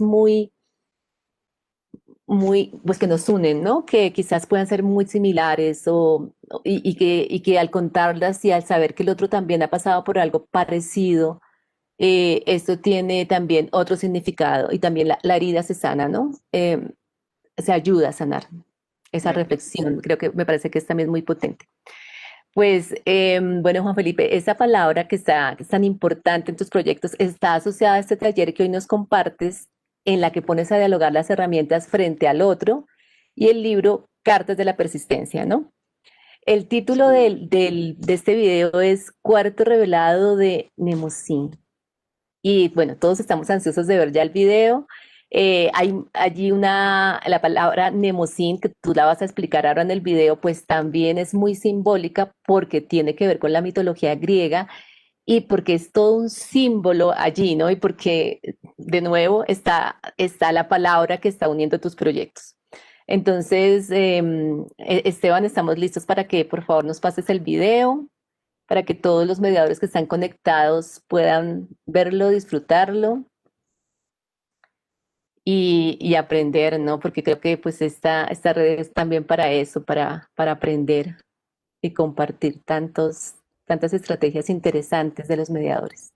pues que nos unen, ¿no? Que quizás puedan ser muy similares y que al contarlas y al saber que el otro también ha pasado por algo parecido, esto tiene también otro significado y también la herida se sana, ¿no? Se ayuda a sanar esa Me- reflexión. Creo que me parece que es también muy potente. Pues bueno, Juan Felipe, esa palabra que es tan importante en tus proyectos está asociada a este taller que hoy nos compartes, en la que pones a dialogar las herramientas frente al otro y el libro Cartas de la Persistencia, ¿no? El título sí. de este video es Cuarto Revelado de Nemocin. Y bueno, todos estamos ansiosos de ver ya el video. Hay allí la palabra Nemocin, que tú la vas a explicar ahora en el video, pues también es muy simbólica porque tiene que ver con la mitología griega y porque es todo un símbolo allí, ¿no? Y porque, de nuevo, está la palabra que está uniendo tus proyectos. Entonces, Esteban, estamos listos para que por favor nos pases el video para que todos los mediadores que están conectados puedan verlo, disfrutarlo y aprender, ¿no? Porque creo que pues esta red es también para eso, para aprender y compartir tantas estrategias interesantes de los mediadores.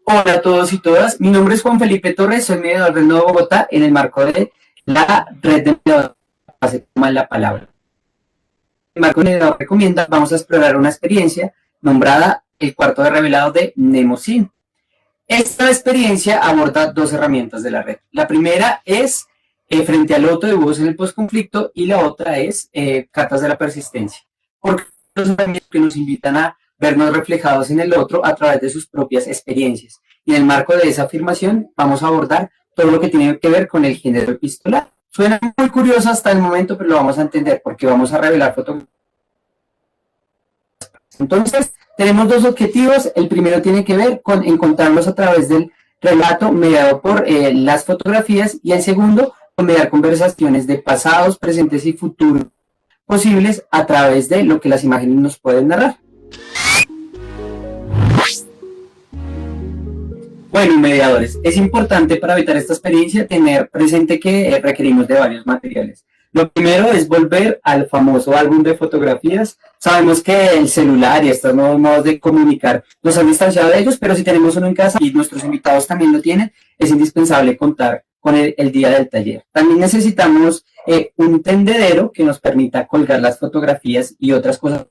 Hola a todos y todas, mi nombre es Juan Felipe Torres, soy mediador del Nuevo Bogotá en el marco de la red de mediadores que toma la palabra. En el marco de mediador recomienda, vamos a explorar una experiencia nombrada el cuarto de revelado de Nemocin. Esta experiencia aborda dos herramientas de la red. La primera es frente al otro de voz en el postconflicto y la otra es cartas de la persistencia. Porque los herramientas que nos invitan a vernos reflejados en el otro a través de sus propias experiencias. Y en el marco de esa afirmación vamos a abordar todo lo que tiene que ver con el género epistolar. Suena muy curioso hasta el momento, pero lo vamos a entender porque vamos a revelar fotografías. Entonces, tenemos dos objetivos. El primero tiene que ver con encontrarlos a través del relato mediado por las fotografías y el segundo, con mediar conversaciones de pasados, presentes y futuros posibles a través de lo que las imágenes nos pueden narrar. Bueno, mediadores, es importante para evitar esta experiencia tener presente que requerimos de varios materiales. Lo primero es volver al famoso álbum de fotografías. Sabemos que el celular y estos nuevos modos de comunicar nos han distanciado de ellos, pero si tenemos uno en casa y nuestros invitados también lo tienen, es indispensable contar con el día del taller. También necesitamos un tendedero que nos permita colgar las fotografías y otras cosas.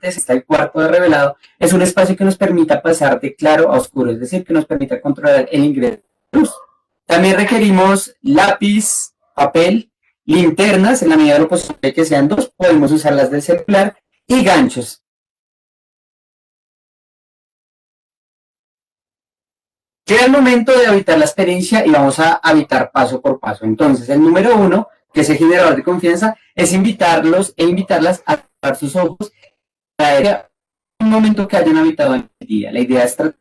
Está el cuarto de revelado, es un espacio que nos permita pasar de claro a oscuro, es decir, que nos permita controlar el ingreso de luz. También requerimos lápiz, papel, linternas, en la medida de lo posible que sean dos, podemos usar las del celular, y ganchos. Llega el momento de habitar la experiencia y vamos a habitar paso por paso. Entonces, el número uno, que es el generador de confianza, es invitarlos e invitarlas a cerrar sus ojos para un momento que hayan habitado en el día. La idea es tratar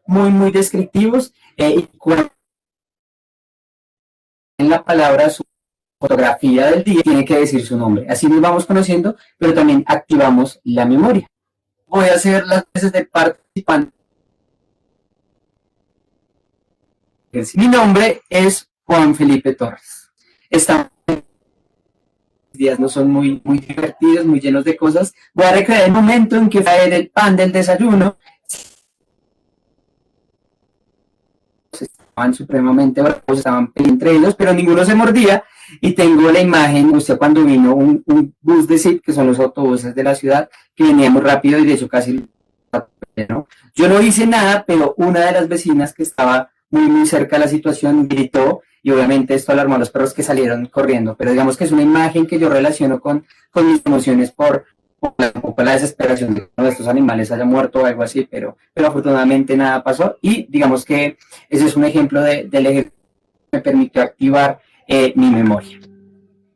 muy descriptivos y en la palabra su fotografía del día tiene que decir su nombre. Así nos vamos conociendo, pero también activamos la memoria. Voy a hacer las veces de participante. Mi nombre es Juan Felipe Torres. Estamos días no son muy divertidos, muy llenos de cosas. Voy a recrear el momento en que fue el pan del desayuno. Estaban supremamente bravos, estaban entre ellos, pero ninguno se mordía. Y tengo la imagen, usted cuando vino un bus de SIP, que son los autobuses de la ciudad, que venía muy rápido y de hecho casi, ¿no? Yo no hice nada, pero una de las vecinas que estaba muy cerca de la situación gritó y obviamente esto alarmó a los perros que salieron corriendo, pero digamos que es una imagen que yo relaciono con mis emociones por un poco la desesperación de que uno de estos animales haya muerto o algo así, pero afortunadamente nada pasó y digamos que ese es un ejemplo del ejercicio que me permitió activar mi memoria.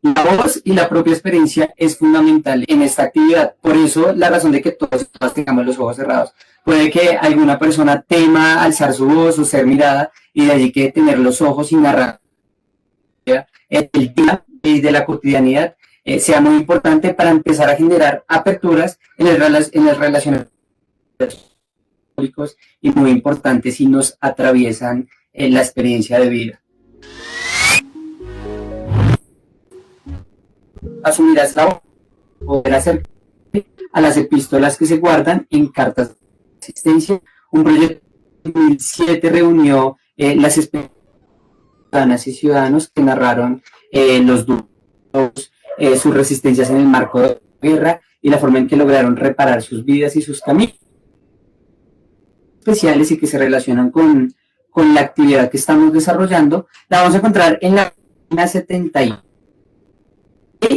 La voz y la propia experiencia es fundamental en esta actividad, por eso la razón de que todos tengamos los ojos cerrados. Puede que alguna persona tema alzar su voz o ser mirada y de allí que tener los ojos y narrar el día y de la cotidianidad sea muy importante para empezar a generar aperturas en las relaciones públicos y muy importante si nos atraviesan la experiencia de vida. Asumirás la voz, poder acercarte a las epístolas que se guardan en cartas de asistencia. Un proyecto de 2007 reunió las ciudadanas y ciudadanos que narraron los duelos, sus resistencias en el marco de la guerra y la forma en que lograron reparar sus vidas y sus caminos especiales y que se relacionan con la actividad que estamos desarrollando. La vamos a encontrar en la página 71.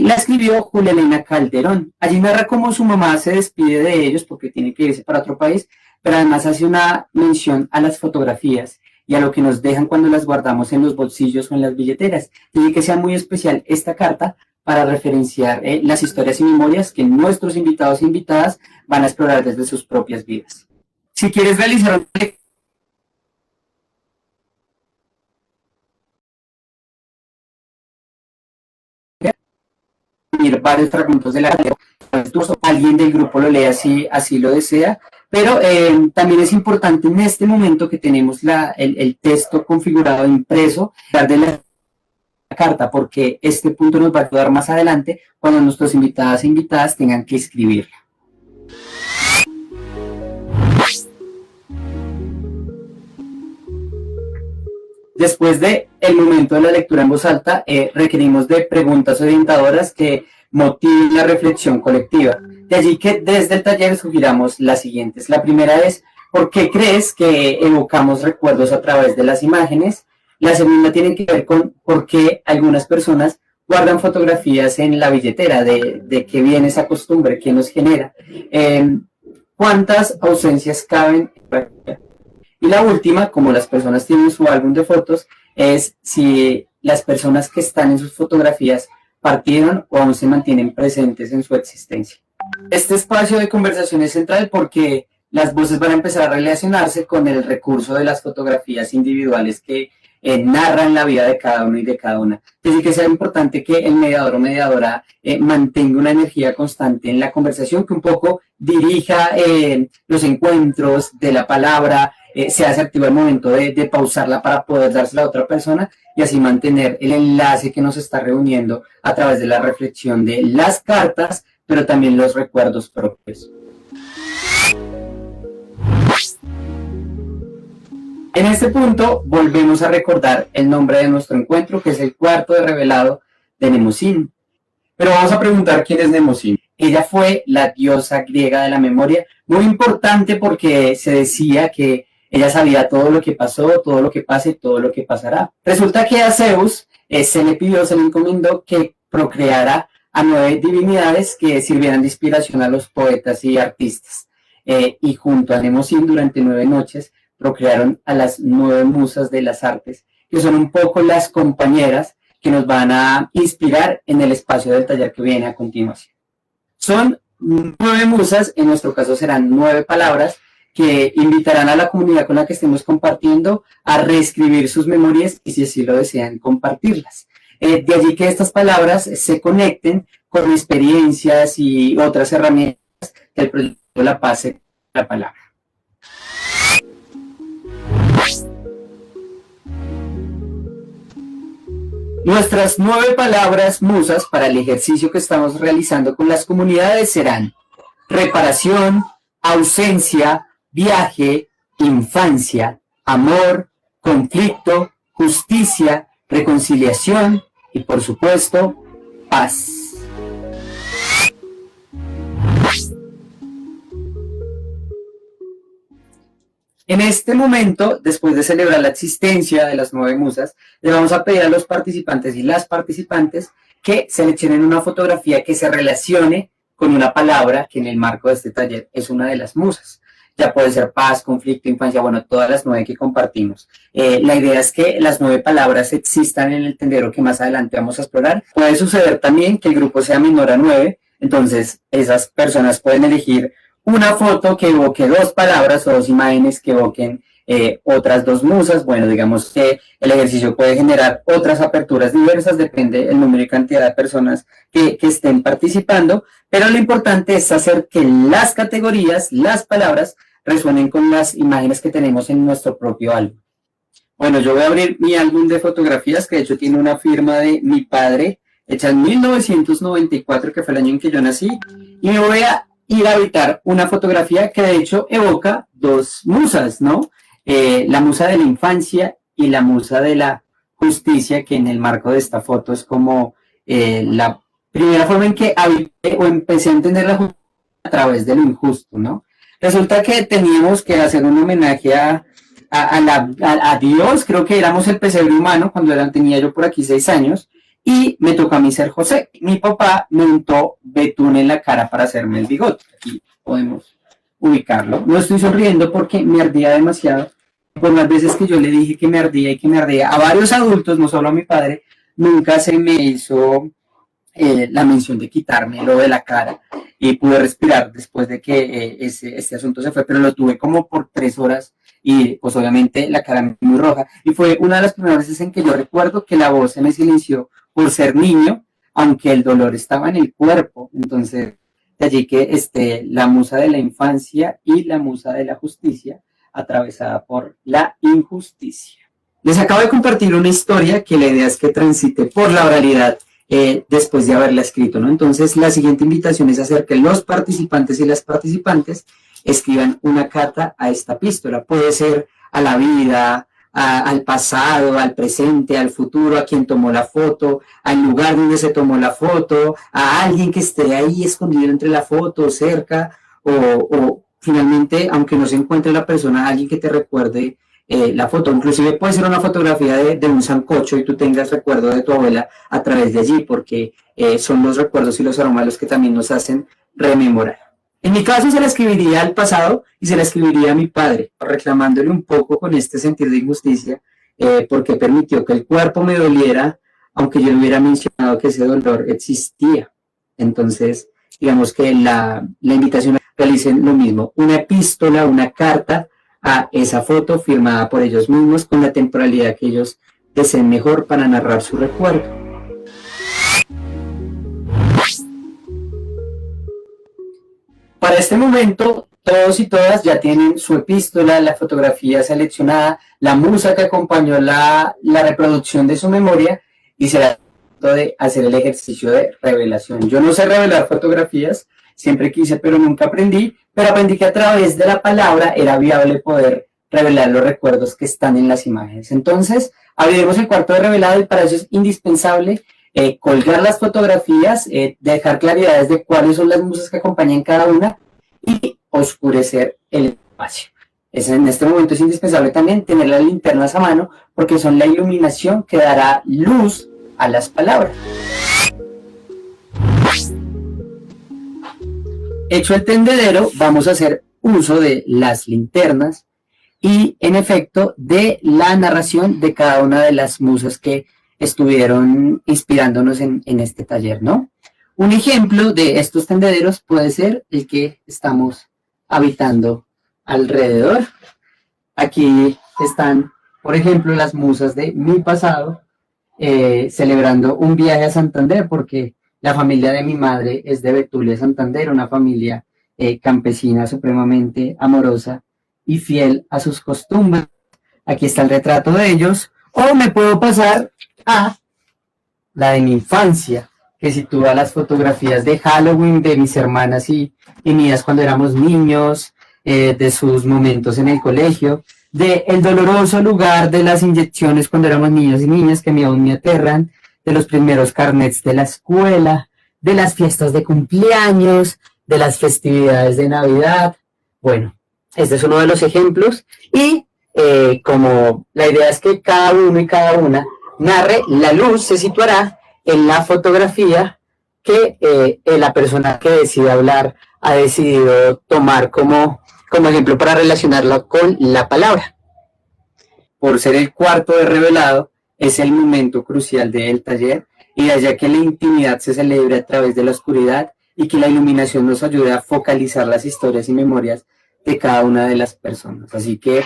La escribió Julia Elena Calderón. Allí narra cómo su mamá se despide de ellos porque tiene que irse para otro país, pero además hace una mención a las fotografías y a lo que nos dejan cuando las guardamos en los bolsillos o en las billeteras. Tiene que sea muy especial esta carta para referenciar las historias y memorias que nuestros invitados e invitadas van a explorar desde sus propias vidas. Si quieres realizar varios fragmentos de la carta, alguien del grupo lo lea si así lo desea, pero también es importante en este momento que tenemos el texto configurado impreso, dar de la carta, porque este punto nos va a ayudar más adelante cuando nuestros invitadas e invitadas tengan que escribirla. Después del momento de la lectura en voz alta, requerimos de preguntas orientadoras que motiven la reflexión colectiva. De allí que desde el taller sugiramos las siguientes. La primera es, ¿por qué crees que evocamos recuerdos a través de las imágenes? La segunda tiene que ver con por qué algunas personas guardan fotografías en la billetera, de qué viene esa costumbre, qué nos genera. ¿Cuántas ausencias caben? Y la última, como las personas tienen su álbum de fotos, es si las personas que están en sus fotografías partieron o aún se mantienen presentes en su existencia. Este espacio de conversación es central porque las voces van a empezar a relacionarse con el recurso de las fotografías individuales que narran la vida de cada uno y de cada una. Así que sea importante que el mediador o mediadora mantenga una energía constante en la conversación, que un poco dirija los encuentros de la palabra, se hace activo el momento de pausarla para poder dársela a otra persona y así mantener el enlace que nos está reuniendo a través de la reflexión de las cartas, pero también los recuerdos propios. En este punto volvemos a recordar el nombre de nuestro encuentro, que es el cuarto de revelado de Mnemosyne. Pero vamos a preguntar quién es Mnemosyne. Ella fue la diosa griega de la memoria, muy importante porque se decía que ella sabía todo lo que pasó, todo lo que pasa y todo lo que pasará. Resulta que a Zeus se le encomendó que procreara a 9 divinidades que sirvieran de inspiración a los poetas y artistas. Y junto a Mnemosyne durante 9 noches procrearon a las 9 musas de las artes, que son un poco las compañeras que nos van a inspirar en el espacio del taller que viene a continuación. Son 9 musas, en nuestro caso serán 9 palabras, que invitarán a la comunidad con la que estemos compartiendo a reescribir sus memorias y si así lo desean, compartirlas. De allí que estas palabras se conecten con experiencias y otras herramientas que el proyecto La Paz se la palabra. Nuestras 9 palabras musas para el ejercicio que estamos realizando con las comunidades serán reparación, ausencia, viaje, infancia, amor, conflicto, justicia, reconciliación y, por supuesto, paz. En este momento, después de celebrar la existencia de las 9 musas, le vamos a pedir a los participantes y las participantes que seleccionen una fotografía que se relacione con una palabra que en el marco de este taller es una de las musas. Ya puede ser paz, conflicto, infancia, bueno, todas las 9 que compartimos. La idea es que las 9 palabras existan en el tendero que más adelante vamos a explorar. Puede suceder también que el grupo sea menor a 9, entonces esas personas pueden elegir una foto que evoque 2 palabras o 2 imágenes que evoquen otras 2 musas. Bueno, digamos que el ejercicio puede generar otras aperturas diversas, depende del número y cantidad de personas que estén participando, pero lo importante es hacer que las categorías, las palabras, resuenen con las imágenes que tenemos en nuestro propio álbum. Bueno, yo voy a abrir mi álbum de fotografías, que de hecho tiene una firma de mi padre, hecha en 1994, que fue el año en que yo nací, y me voy a ir a habitar una fotografía que de hecho evoca 2 musas, ¿no? La musa de la infancia y la musa de la justicia, que en el marco de esta foto es como la primera forma en que habité o empecé a entender la justicia a través de lo injusto, ¿no? Resulta que teníamos que hacer un homenaje a Dios, creo que éramos el pesebre humano cuando tenía yo por aquí 6 años, y me tocó a mí ser José. Mi papá me untó betún en la cara para hacerme el bigote. Aquí podemos ubicarlo. No estoy sonriendo porque me ardía demasiado. Por las veces que yo le dije que me ardía y que me ardía a varios adultos, no solo a mi padre, nunca se me hizo la mención de quitármelo de la cara y pude respirar después de que este asunto se fue, pero lo tuve como por 3 horas y pues obviamente la cara muy roja, y fue una de las primeras veces en que yo recuerdo que la voz se me silenció por ser niño, aunque el dolor estaba en el cuerpo. Entonces de allí que la musa de la infancia y la musa de la justicia atravesada por la injusticia. Les acabo de compartir una historia que la idea es que transite por la oralidad después de haberla escrito, ¿no? Entonces la siguiente invitación es hacer que los participantes y las participantes escriban una carta a esta epístola. Puede ser a la vida, al pasado, al presente, al futuro, a quien tomó la foto, al lugar donde se tomó la foto, a alguien que esté ahí escondido entre la foto, cerca, o finalmente, aunque no se encuentre la persona, alguien que te recuerde la foto. Inclusive puede ser una fotografía de un sancocho y tú tengas recuerdo de tu abuela a través de allí, porque son los recuerdos y los aromas los que también nos hacen rememorar. En mi caso se la escribiría al pasado y se la escribiría a mi padre, reclamándole un poco con este sentido de injusticia, porque permitió que el cuerpo me doliera, aunque yo le hubiera mencionado que ese dolor existía. Entonces, digamos que la invitación a que realicen lo mismo, una epístola, una carta a esa foto firmada por ellos mismos con la temporalidad que ellos deseen mejor para narrar su recuerdo. Para este momento, todos y todas ya tienen su epístola, la fotografía seleccionada, la musa que acompañó la reproducción de su memoria, y será de hacer el ejercicio de revelación. Yo no sé revelar fotografías, siempre quise, pero nunca aprendí, pero aprendí que a través de la palabra era viable poder revelar los recuerdos que están en las imágenes. Entonces, abriremos el cuarto de revelado y para eso es indispensable colgar las fotografías, dejar claridades de cuáles son las musas que acompañan cada una y oscurecer el espacio. En este momento es indispensable también tener las linternas a mano porque son la iluminación que dará luz a las palabras. Hecho el tendedero, vamos a hacer uso de las linternas y, en efecto, de la narración de cada una de las musas que estuvieron inspirándonos en este taller, ¿no? Un ejemplo de estos tendederos puede ser el que estamos habitando alrededor. Aquí están, por ejemplo, las musas de mi pasado, celebrando un viaje a Santander, porque la familia de mi madre es de Betulia, Santander, una familia campesina supremamente amorosa y fiel a sus costumbres. Aquí está el retrato de ellos, o me puedo pasar a la de mi infancia, que sitúa las fotografías de Halloween de mis hermanas y mías cuando éramos niños, de sus momentos en el colegio, de el doloroso lugar de las inyecciones cuando éramos niños y niñas que aún me aterran, de los primeros carnets de la escuela, de las fiestas de cumpleaños, de las festividades de Navidad. Bueno, este es uno de los ejemplos y como la idea es que cada uno y cada una narre, la luz se situará en la fotografía que la persona que decide hablar ha decidido tomar como ejemplo para relacionarlo con la palabra. Por ser el cuarto de revelado, es el momento crucial del taller, y de allá que la intimidad se celebre a través de la oscuridad y que la iluminación nos ayude a focalizar las historias y memorias de cada una de las personas. Así que,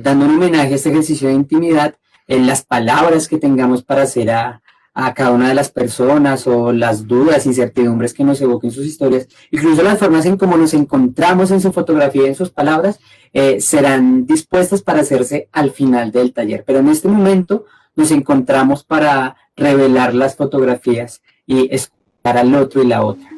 dando un homenaje a este ejercicio de intimidad, en las palabras que tengamos para hacer a cada una de las personas, o las dudas, incertidumbres que nos evoquen sus historias, incluso las formas en cómo nos encontramos en su fotografía y en sus palabras, serán dispuestas para hacerse al final del taller. Pero en este momento nos encontramos para revelar las fotografías y escuchar al otro y la otra.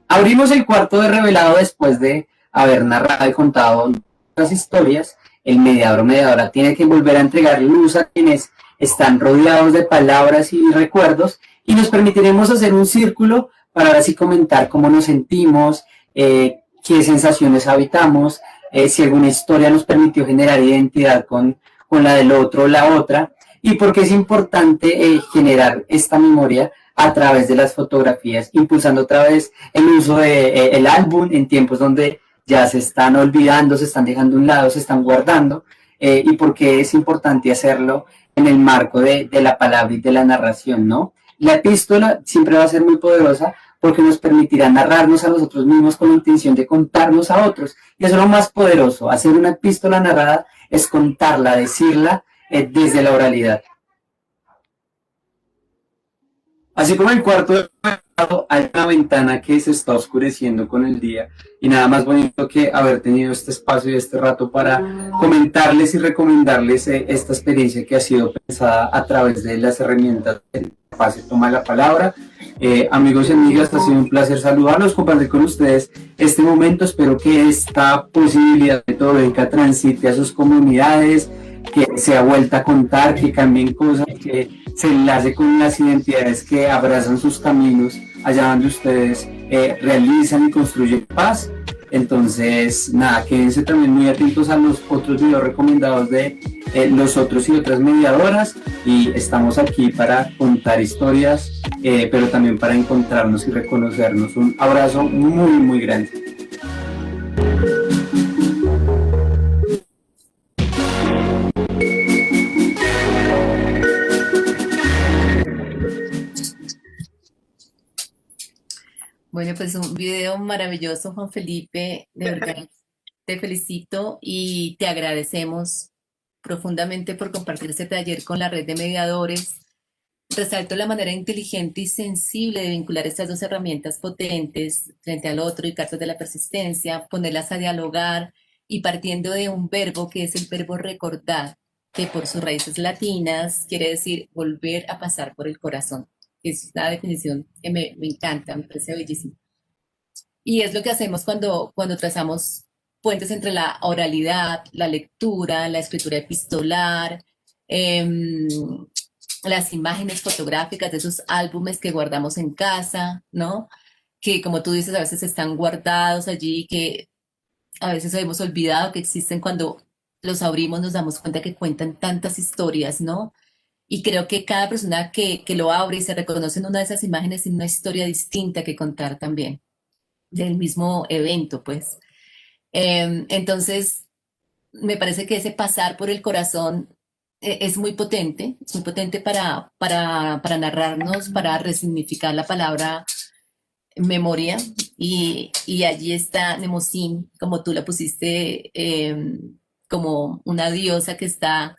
Abrimos el cuarto de revelado después de haber narrado y contado las historias. El mediador o mediadora tiene que volver a entregar luz a quienes están rodeados de palabras y recuerdos, y nos permitiremos hacer un círculo para así comentar cómo nos sentimos, qué sensaciones habitamos, si alguna historia nos permitió generar identidad con la del otro o la otra, y por qué es importante generar esta memoria a través de las fotografías, impulsando otra vez el uso del álbum en tiempos donde ya se están olvidando, se están dejando a un lado, se están guardando, y por qué es importante hacerlo en el marco de la palabra y de la narración, ¿no? La epístola siempre va a ser muy poderosa porque nos permitirá narrarnos a nosotros mismos con la intención de contarnos a otros. Y eso es lo más poderoso. Hacer una epístola narrada es contarla, decirla desde la oralidad. Así como el cuarto de revelado, hay una ventana que se está oscureciendo con el día, y nada más bonito que haber tenido este espacio y este rato para comentarles y recomendarles esta experiencia que ha sido pensada a través de las herramientas del Pase Toma la Palabra. Amigos y amigas, ha sido un placer saludarlos, compartir con ustedes este momento. Espero que esta posibilidad metodológica transite a sus comunidades, que sea vuelta a contar, que cambien cosas, que se enlace con las identidades que abrazan sus caminos allá donde ustedes realizan y construyen paz. Entonces, nada, quédense también muy atentos a los otros videos recomendados de los otros y otras mediadoras, y estamos aquí para contar historias, pero también para encontrarnos y reconocernos. Un abrazo muy, muy grande. Bueno, pues un video maravilloso, Juan Felipe. De verdad, te felicito y te agradecemos profundamente por compartir este taller con la red de mediadores. Resalto la manera inteligente y sensible de vincular estas dos herramientas potentes frente al otro y cartas de la persistencia, ponerlas a dialogar y partiendo de un verbo que es el verbo recordar, que por sus raíces latinas quiere decir volver a pasar por el corazón. Es una definición que me encanta, me parece bellísima. Y es lo que hacemos cuando trazamos puentes entre la oralidad, la lectura, la escritura epistolar, las imágenes fotográficas de esos álbumes que guardamos en casa, ¿no? Que como tú dices, a veces están guardados allí, que a veces hemos olvidado que existen. Cuando los abrimos nos damos cuenta que cuentan tantas historias, ¿no? Y creo que cada persona que lo abre y se reconoce en una de esas imágenes tiene una historia distinta que contar también, del mismo evento, pues. Entonces, me parece que ese pasar por el corazón es muy potente para narrarnos, para resignificar la palabra memoria. Y allí está Nemosin, como tú la pusiste, como una diosa que está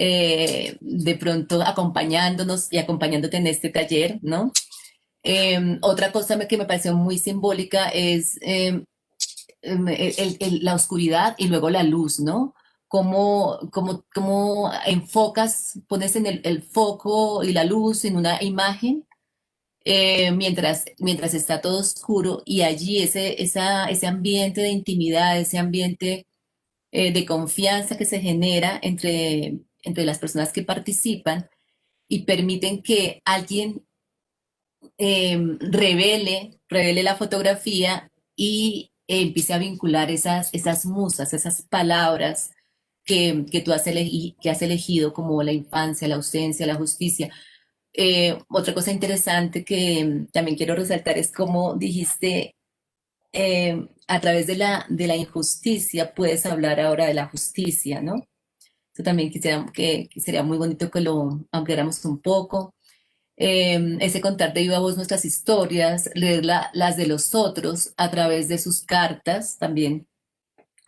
de pronto acompañándonos y acompañándote en este taller, ¿no? Otra cosa que me pareció muy simbólica es la oscuridad y luego la luz, ¿no? Cómo enfocas, pones en el foco y la luz en una imagen mientras está todo oscuro, y allí ese ambiente de intimidad, ese ambiente de confianza que se genera entre las personas que participan y permiten que alguien revele la fotografía y empiece a vincular esas musas, esas palabras que tú que has elegido, como la infancia, la ausencia, la justicia. Otra cosa interesante que también quiero resaltar es cómo dijiste, a través de la injusticia puedes hablar ahora de la justicia, ¿no? Eso también quisiera que sería muy bonito que lo ampliáramos un poco. Ese contar de viva voz nuestras historias, leer las de los otros a través de sus cartas, también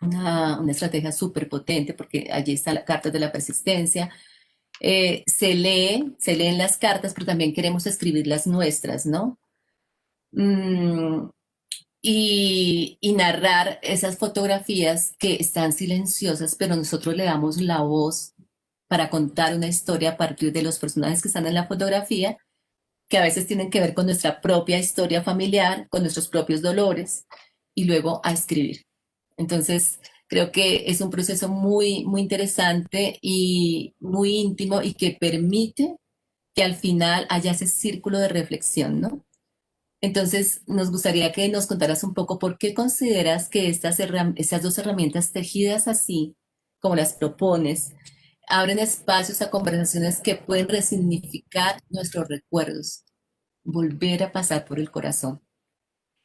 una estrategia súper potente, porque allí está la carta de la persistencia. Se leen las cartas, pero también queremos escribir las nuestras, ¿no? Mm, y narrar esas fotografías que están silenciosas, pero nosotros le damos la voz para contar una historia a partir de los personajes que están en la fotografía, que a veces tienen que ver con nuestra propia historia familiar, con nuestros propios dolores, y luego a escribir. Entonces, creo que es un proceso muy interesante y muy íntimo y que permite que al final haya ese círculo de reflexión, ¿no? Entonces, nos gustaría que nos contaras un poco por qué consideras que estas dos herramientas tejidas así, como las propones, abren espacios a conversaciones que pueden resignificar nuestros recuerdos, volver a pasar por el corazón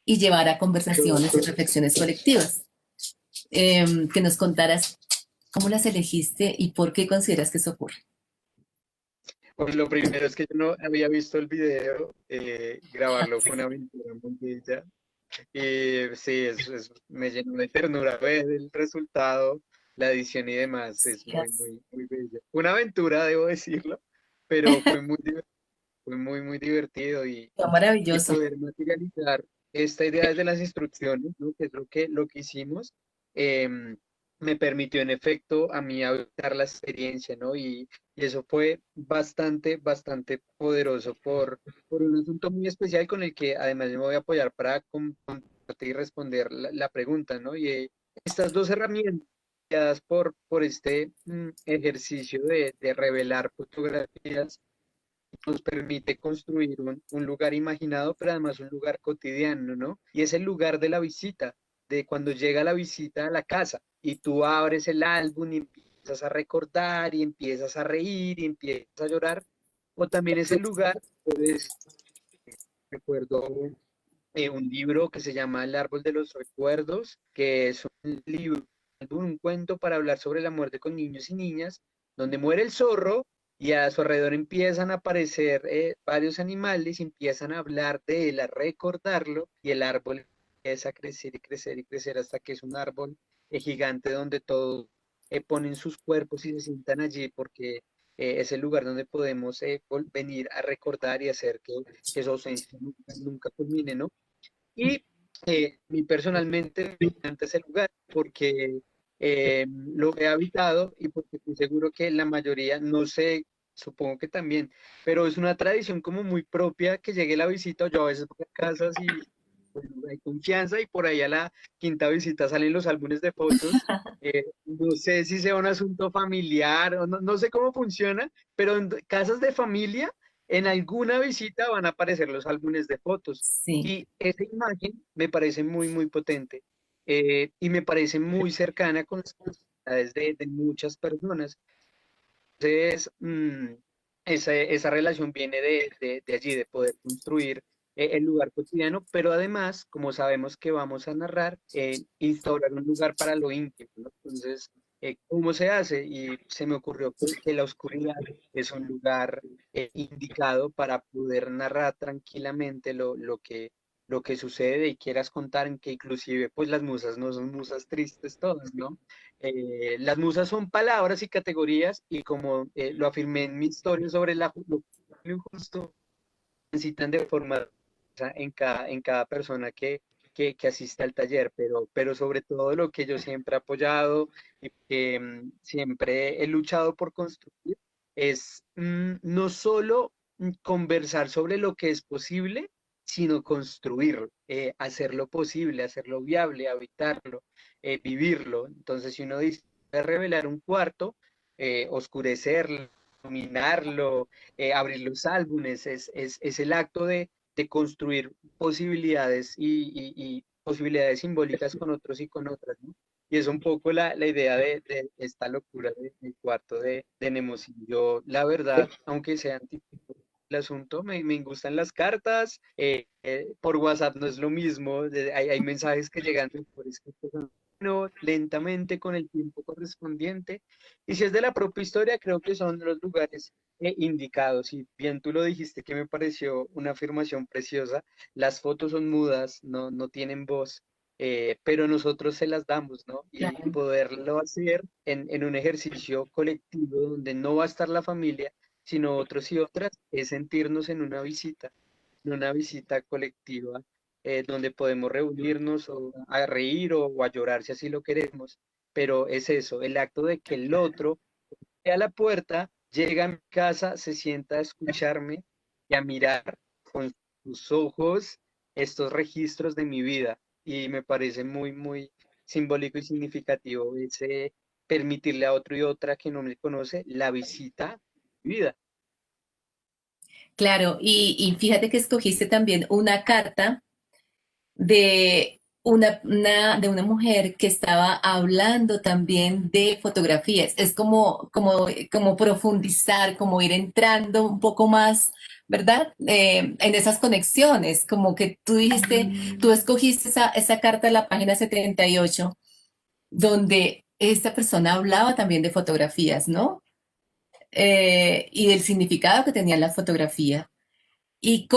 y llevar a conversaciones y reflexiones colectivas. Que nos contaras cómo las elegiste y por qué consideras que eso ocurre. Pues lo primero es que yo no había visto el video, grabarlo fue una aventura muy bella. Y sí, me llenó de ternura ver el resultado, la edición y demás, es muy bella. Una aventura, debo decirlo, pero fue fue muy divertido Fue y maravilloso. poder materializar esta idea desde las instrucciones, ¿no? Que es lo que hicimos, me permitió en efecto a mí habitar la experiencia, ¿no? Y eso fue bastante poderoso por un asunto muy especial con el que además yo me voy a apoyar para compartir y responder la pregunta, ¿no? Estas dos herramientas dadas por este ejercicio de revelar fotografías nos permite construir un lugar imaginado, pero además un lugar cotidiano, ¿no? Y es el lugar de la visita, de cuando llega la visita a la casa y tú abres el álbum y empiezas a recordar y empiezas a reír y empiezas a llorar, o también es el lugar, pues, recuerdo un libro que se llama El árbol de los recuerdos, que es un libro, un cuento para hablar sobre la muerte con niños y niñas, donde muere el zorro y a su alrededor empiezan a aparecer varios animales, y empiezan a hablar de él, a recordarlo, y el árbol empieza a crecer y crecer y crecer hasta que es un árbol gigante donde todos ponen sus cuerpos y se sientan allí porque es el lugar donde podemos venir a recordar y hacer que su ausencia nunca culmine, ¿no? Y a mí personalmente me encanta ese lugar porque lo he habitado y porque estoy seguro que la mayoría, no sé, supongo que también, pero es una tradición como muy propia que llegue la visita. Yo a veces voy a casas y pues, hay confianza y por ahí a la quinta visita salen los álbumes de fotos. No sé si sea un asunto familiar o no sé cómo funciona, pero en casas de familia, en alguna visita van a aparecer los álbumes de fotos. Sí. Y esa imagen me parece muy potente y me parece muy cercana con las necesidades de muchas personas. Entonces, esa relación viene de allí, de poder construir el lugar cotidiano, pero además, como sabemos que vamos a narrar, instaurar un lugar para lo íntimo, ¿no? Entonces, ¿cómo se hace? Y se me ocurrió que la oscuridad es un lugar indicado para poder narrar tranquilamente lo que sucede y quieras contar, en que inclusive pues las musas no son musas tristes todas, ¿no? Las musas son palabras y categorías y como lo afirmé en mi historia sobre lo injusto, necesitan de forma en cada persona que asiste al taller, pero sobre todo lo que yo siempre he apoyado y que siempre he luchado por construir es no solo conversar sobre lo que es posible, sino construir, hacerlo posible, hacerlo viable, habitarlo, vivirlo. Entonces, si uno dice revelar un cuarto, oscurecerlo, iluminarlo, abrir los álbumes, es el acto de construir posibilidades y posibilidades simbólicas con otros y con otras, ¿no? Y es un poco la idea de esta locura del cuarto de Nemosí. Yo, la verdad, aunque sea anticuado el asunto, me gustan las cartas. Por WhatsApp no es lo mismo. Hay mensajes que llegan por escrito, no, lentamente con el tiempo correspondiente. Y si es de la propia historia, creo que son los lugares indicados. Y bien tú lo dijiste, que me pareció una afirmación preciosa. Las fotos son mudas, no tienen voz, pero nosotros se las damos, ¿no? Y Claro. poderlo hacer en un ejercicio colectivo donde no va a estar la familia, sino otros y otras, es sentirnos en una visita colectiva, donde podemos reunirnos o a reír o a llorar si así lo queremos, pero es eso, el acto de que el otro a la puerta, llega a mi casa, se sienta a escucharme y a mirar con sus ojos estos registros de mi vida. Y me parece muy, muy simbólico y significativo ese permitirle a otro y otra que no me conoce la visita a mi vida. Claro, y fíjate que escogiste también una carta de de una mujer que estaba hablando también de fotografías. Es como profundizar, como ir entrando un poco más, ¿verdad? En esas conexiones, como que tú dijiste, tú escogiste esa carta de la página 78 donde esta persona hablaba también de fotografías, ¿no? Y del significado que tenía la fotografía y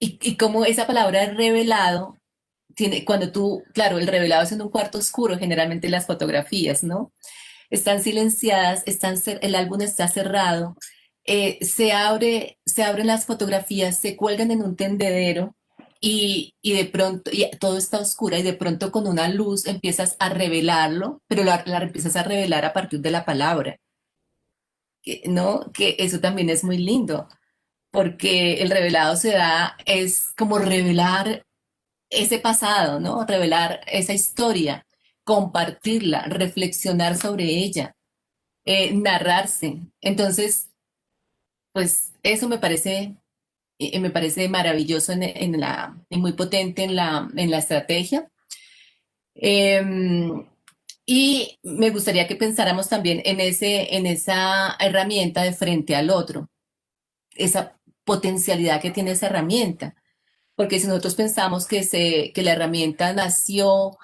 y cómo esa palabra revelado tiene, cuando tú, claro, el revelado es en un cuarto oscuro, generalmente las fotografías, ¿no? Están silenciadas, el álbum está cerrado, se abren las fotografías, se cuelgan en un tendedero y de pronto y todo está oscuro y de pronto con una luz empiezas a revelarlo, pero la empiezas a revelar a partir de la palabra, ¿no? Que eso también es muy lindo, porque el revelado es como revelar ese pasado, ¿no? Revelar esa historia, compartirla, reflexionar sobre ella, narrarse. Entonces, pues eso me parece maravilloso y muy potente en la estrategia. Eh, y me gustaría que pensáramos también en esa herramienta de frente al otro, esa potencialidad que tiene esa herramienta. Porque si nosotros pensamos que la herramienta nació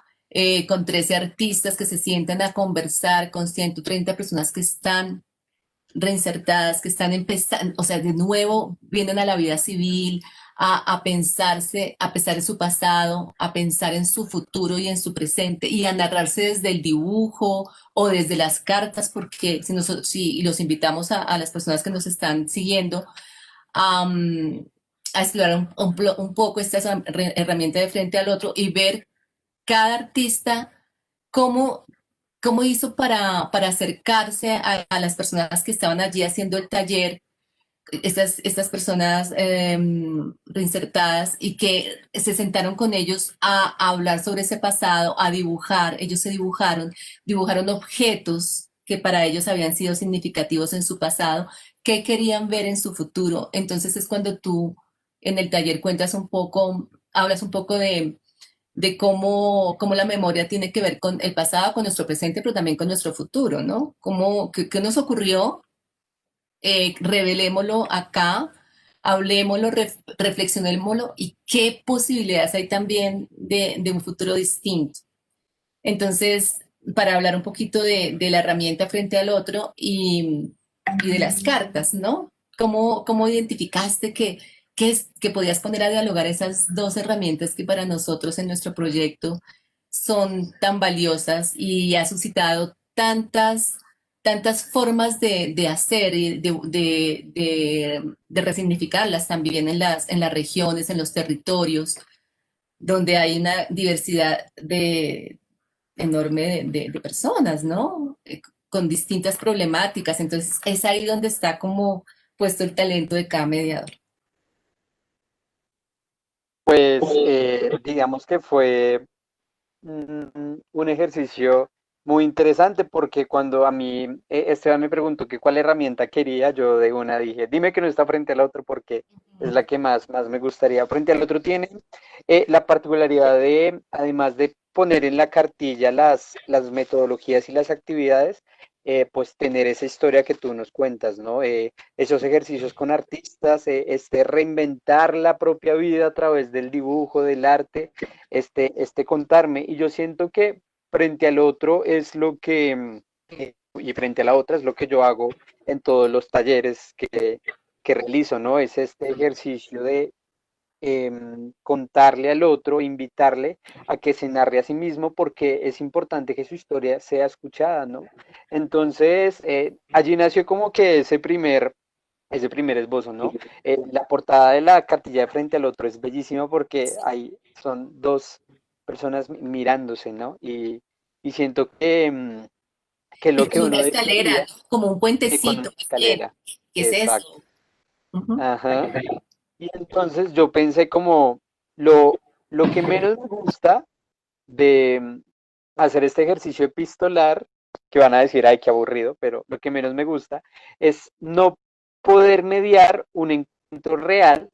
con 13 artistas que se sientan a conversar, con 130 personas que están reinsertadas, que están empezando, o sea, de nuevo vienen a la vida civil, a pensarse, a pesar de su pasado, a pensar en su futuro y en su presente, y a narrarse desde el dibujo o desde las cartas, porque si los invitamos a las personas que nos están siguiendo, a, a explorar un poco esta herramienta de frente al otro y ver cada artista cómo, cómo hizo para acercarse a las personas que estaban allí haciendo el taller, estas personas reinsertadas y que se sentaron con ellos a hablar sobre ese pasado, a dibujar. Ellos dibujaron objetos que para ellos habían sido significativos en su pasado, que querían ver en su futuro. Entonces es cuando tú en el taller hablas un poco de cómo la memoria tiene que ver con el pasado, con nuestro presente, pero también con nuestro futuro, ¿no? ¿Qué nos ocurrió? Revelémoslo acá, hablemoslo, reflexionémoslo y qué posibilidades hay también de un futuro distinto. Entonces, para hablar un poquito de la herramienta frente al otro y de las cartas, ¿no? ¿Cómo identificaste que podías poner a dialogar esas dos herramientas que para nosotros en nuestro proyecto son tan valiosas y ha suscitado tantas formas de hacer y de resignificarlas también en las regiones, en los territorios, donde hay una diversidad enorme de personas, ¿no? Con distintas problemáticas. Entonces, es ahí donde está como puesto el talento de cada mediador. Pues digamos que fue un ejercicio muy interesante porque cuando a mí Esteban me preguntó que cuál herramienta quería, yo de una dije, dime que no está frente al otro porque es la que más me gustaría. Frente al otro tiene la particularidad de, además de poner en la cartilla las metodologías y las actividades, pues tener esa historia que tú nos cuentas, ¿no? Esos ejercicios con artistas, reinventar la propia vida a través del dibujo, del arte, este contarme. Y yo siento que frente al otro es lo que, y frente a la otra es lo que yo hago en todos los talleres que realizo, ¿no? Es este ejercicio de contarle al otro, invitarle a que se narre a sí mismo, porque es importante que su historia sea escuchada, ¿no? Entonces, allí nació como que ese primer esbozo, ¿no? La portada de la cartilla de frente al otro es bellísima porque ahí son dos personas mirándose, ¿no? Y siento que Y lo que como una uno escalera, debería, como un con una puentecito, más bien. escalera, ¿Qué es exacto. eso? Ujú. Ajá. Y entonces yo pensé como lo que menos me gusta de hacer este ejercicio epistolar, que van a decir, ay, qué aburrido, pero lo que menos me gusta es no poder mediar un encuentro real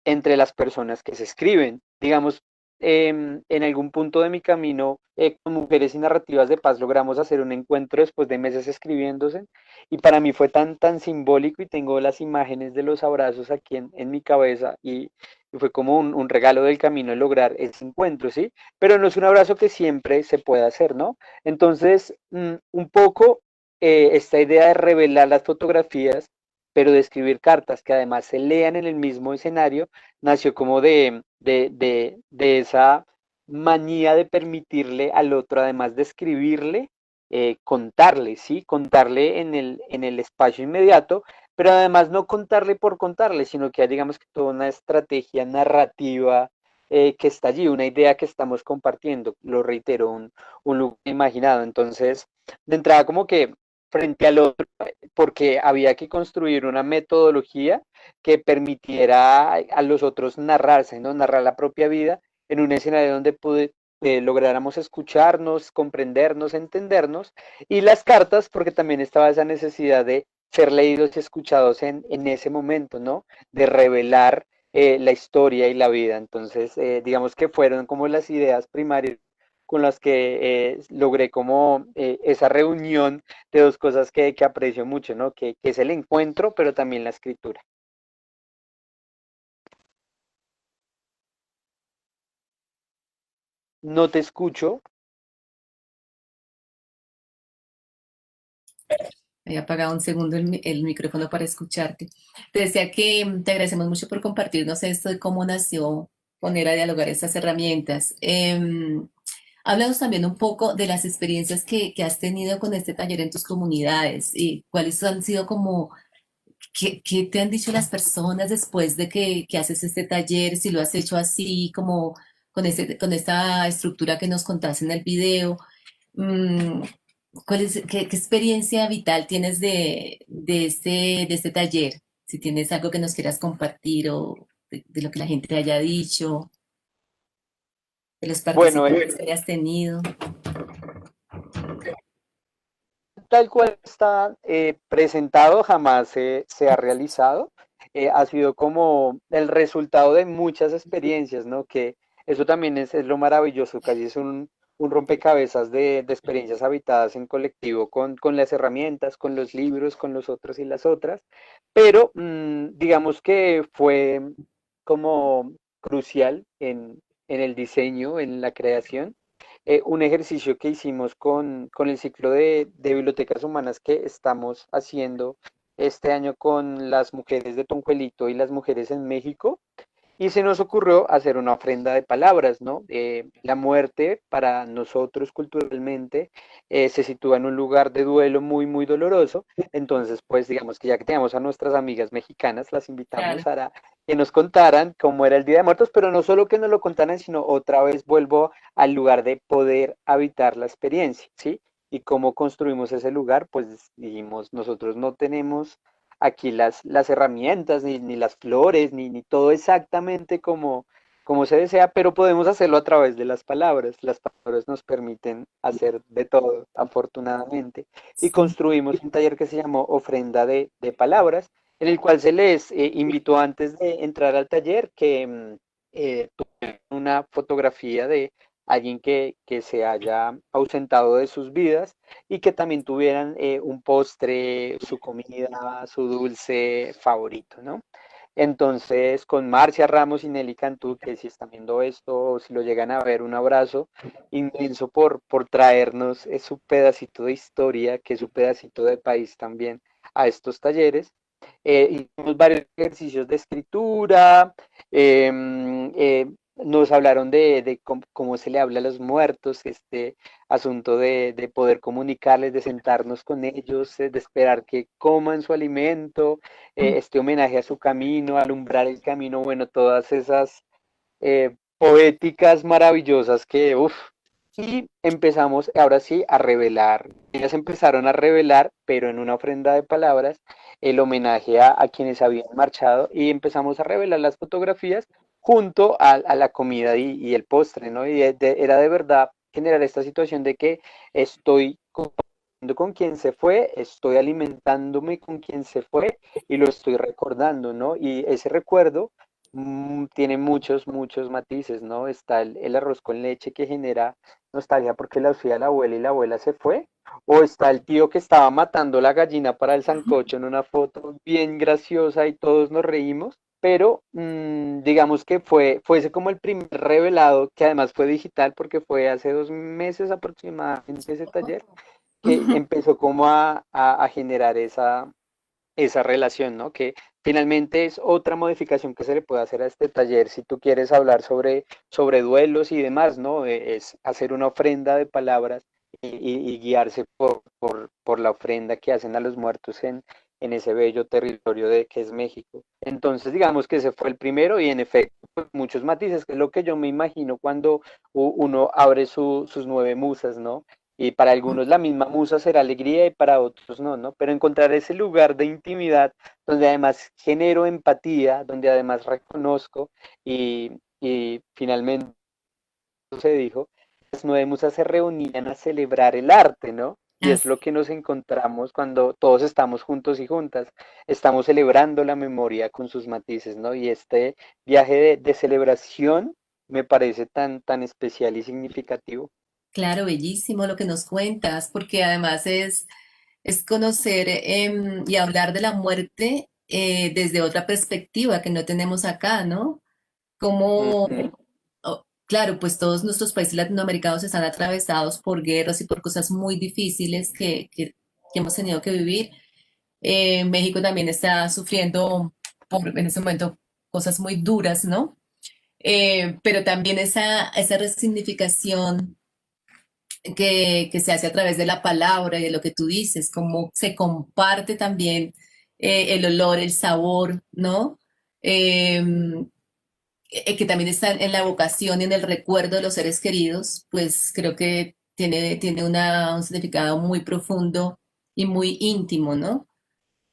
entre las personas que se escriben. Digamos, en algún punto de mi camino con Mujeres y Narrativas de Paz logramos hacer un encuentro después de meses escribiéndose y para mí fue tan simbólico y tengo las imágenes de los abrazos aquí en mi cabeza y fue como un regalo del camino lograr ese encuentro, ¿sí? Pero no es un abrazo que siempre se pueda hacer, ¿no? Entonces, un poco esta idea de revelar las fotografías, pero de escribir cartas que además se lean en el mismo escenario, nació como de esa manía de permitirle al otro, además de escribirle, contarle, ¿sí? Contarle en el espacio inmediato, pero además no contarle por contarle, sino que hay, digamos que toda una estrategia narrativa que está allí, una idea que estamos compartiendo, lo reitero, un lugar imaginado. Entonces, de entrada como que frente al otro, porque había que construir una metodología que permitiera a los otros narrarse, ¿no? Narrar la propia vida en un escenario donde lográramos escucharnos, comprendernos, entendernos, y las cartas, porque también estaba esa necesidad de ser leídos y escuchados en ese momento, ¿no? De revelar la historia y la vida. Entonces, digamos que fueron como las ideas primarias con las que logré como esa reunión de dos cosas que aprecio mucho, ¿no? Que es el encuentro, pero también la escritura. No te escucho. Había apagado un segundo el micrófono para escucharte. Te decía que te agradecemos mucho por compartirnos esto de cómo nació poner a dialogar estas herramientas. Háblanos también un poco de las experiencias que has tenido con este taller en tus comunidades y cuáles han sido como, qué te han dicho las personas después de que haces este taller, si lo has hecho así, como con esta estructura que nos contaste en el video. Mm, qué experiencia vital tienes de este taller? Si tienes algo que nos quieras compartir o de lo que la gente te haya dicho, de los Bueno, participantes que hayas tenido. tal cual está presentado, jamás se ha realizado. Ha sido como el resultado de muchas experiencias, ¿no? Que eso también es lo maravilloso, casi es un rompecabezas de experiencias habitadas en colectivo con las herramientas, con los libros, con los otros y las otras. Pero digamos que fue como crucial en el diseño, en la creación un ejercicio que hicimos con el ciclo de bibliotecas humanas que estamos haciendo este año con las mujeres de Tonjuelito y las mujeres en México. Y se nos ocurrió hacer una ofrenda de palabras, ¿no? La muerte para nosotros culturalmente se sitúa en un lugar de duelo muy doloroso. Entonces, pues digamos que ya que teníamos a nuestras amigas mexicanas, las Claro. invitamos a que nos contaran cómo era el Día de Muertos, pero no solo que nos lo contaran, sino otra vez vuelvo al lugar de poder habitar la experiencia, ¿sí? Y cómo construimos ese lugar, pues dijimos, nosotros no tenemos aquí las herramientas, ni las flores, ni todo exactamente como, como se desea, pero podemos hacerlo a través de las palabras. Las palabras nos permiten hacer de todo, afortunadamente. Y Sí. construimos un taller que se llamó Ofrenda de Palabras, en el cual se les invitó antes de entrar al taller que tuvieran una fotografía de alguien que se haya ausentado de sus vidas y que también tuvieran un postre, su comida, su dulce favorito, ¿no? Entonces, con Marcia Ramos y Nelly Cantú, que si están viendo esto o si lo llegan a ver, un abrazo inmenso por traernos su pedacito de historia, que es su pedacito de país también a estos talleres. Hicimos varios ejercicios de escritura, nos hablaron de cómo se le habla a los muertos, este asunto de poder comunicarles, de sentarnos con ellos, de esperar que coman su alimento, este homenaje a su camino, alumbrar el camino, bueno, todas esas poéticas maravillosas que, uff, y empezamos ahora sí a revelar, ellas empezaron a revelar, pero en una ofrenda de palabras, el homenaje a quienes habían marchado y empezamos a revelar las fotografías junto a la comida y el postre, ¿no? Y era de verdad generar esta situación de que estoy compartiendo con quien se fue, estoy alimentándome con quien se fue y lo estoy recordando, ¿no? Y ese recuerdo tiene muchos matices, ¿no? Está el arroz con leche que genera nostalgia porque la hacía la abuela y la abuela se fue, o está el tío que estaba matando la gallina para el sancocho en una foto bien graciosa y todos nos reímos, pero digamos que fue ese como el primer revelado, que además fue digital porque fue hace 2 meses aproximadamente ese taller, que empezó como a generar esa relación, ¿no? Que finalmente es otra modificación que se le puede hacer a este taller si tú quieres hablar sobre duelos y demás, ¿no? Es hacer una ofrenda de palabras y guiarse por la ofrenda que hacen a los muertos en ese bello territorio de que es México. Entonces, digamos que ese fue el primero y en efecto, pues, muchos matices, que es lo que yo me imagino cuando uno abre sus 9 musas, ¿no? Y para algunos la misma musa será alegría y para otros no, ¿no? Pero encontrar ese lugar de intimidad donde además genero empatía, donde además reconozco y finalmente se dijo, las 9 musas se reunían a celebrar el arte, ¿no? Y es lo Así. que nos encontramos cuando todos estamos juntos y juntas, estamos celebrando la memoria con sus matices, ¿no? Y este viaje de celebración me parece tan especial y significativo. Claro, bellísimo lo que nos cuentas, porque además es conocer y hablar de la muerte desde otra perspectiva que no tenemos acá, ¿no? Como, Ujú. oh, claro, pues todos nuestros países latinoamericanos están atravesados por guerras y por cosas muy difíciles que hemos tenido que vivir. México también está sufriendo en ese momento cosas muy duras, ¿no? Pero también esa resignificación que se hace a través de la palabra y de lo que tú dices, cómo se comparte también el olor, el sabor, ¿no? Eh, que también está en la evocación y en el recuerdo de los seres queridos, pues creo que tiene un significado muy profundo y muy íntimo, ¿no?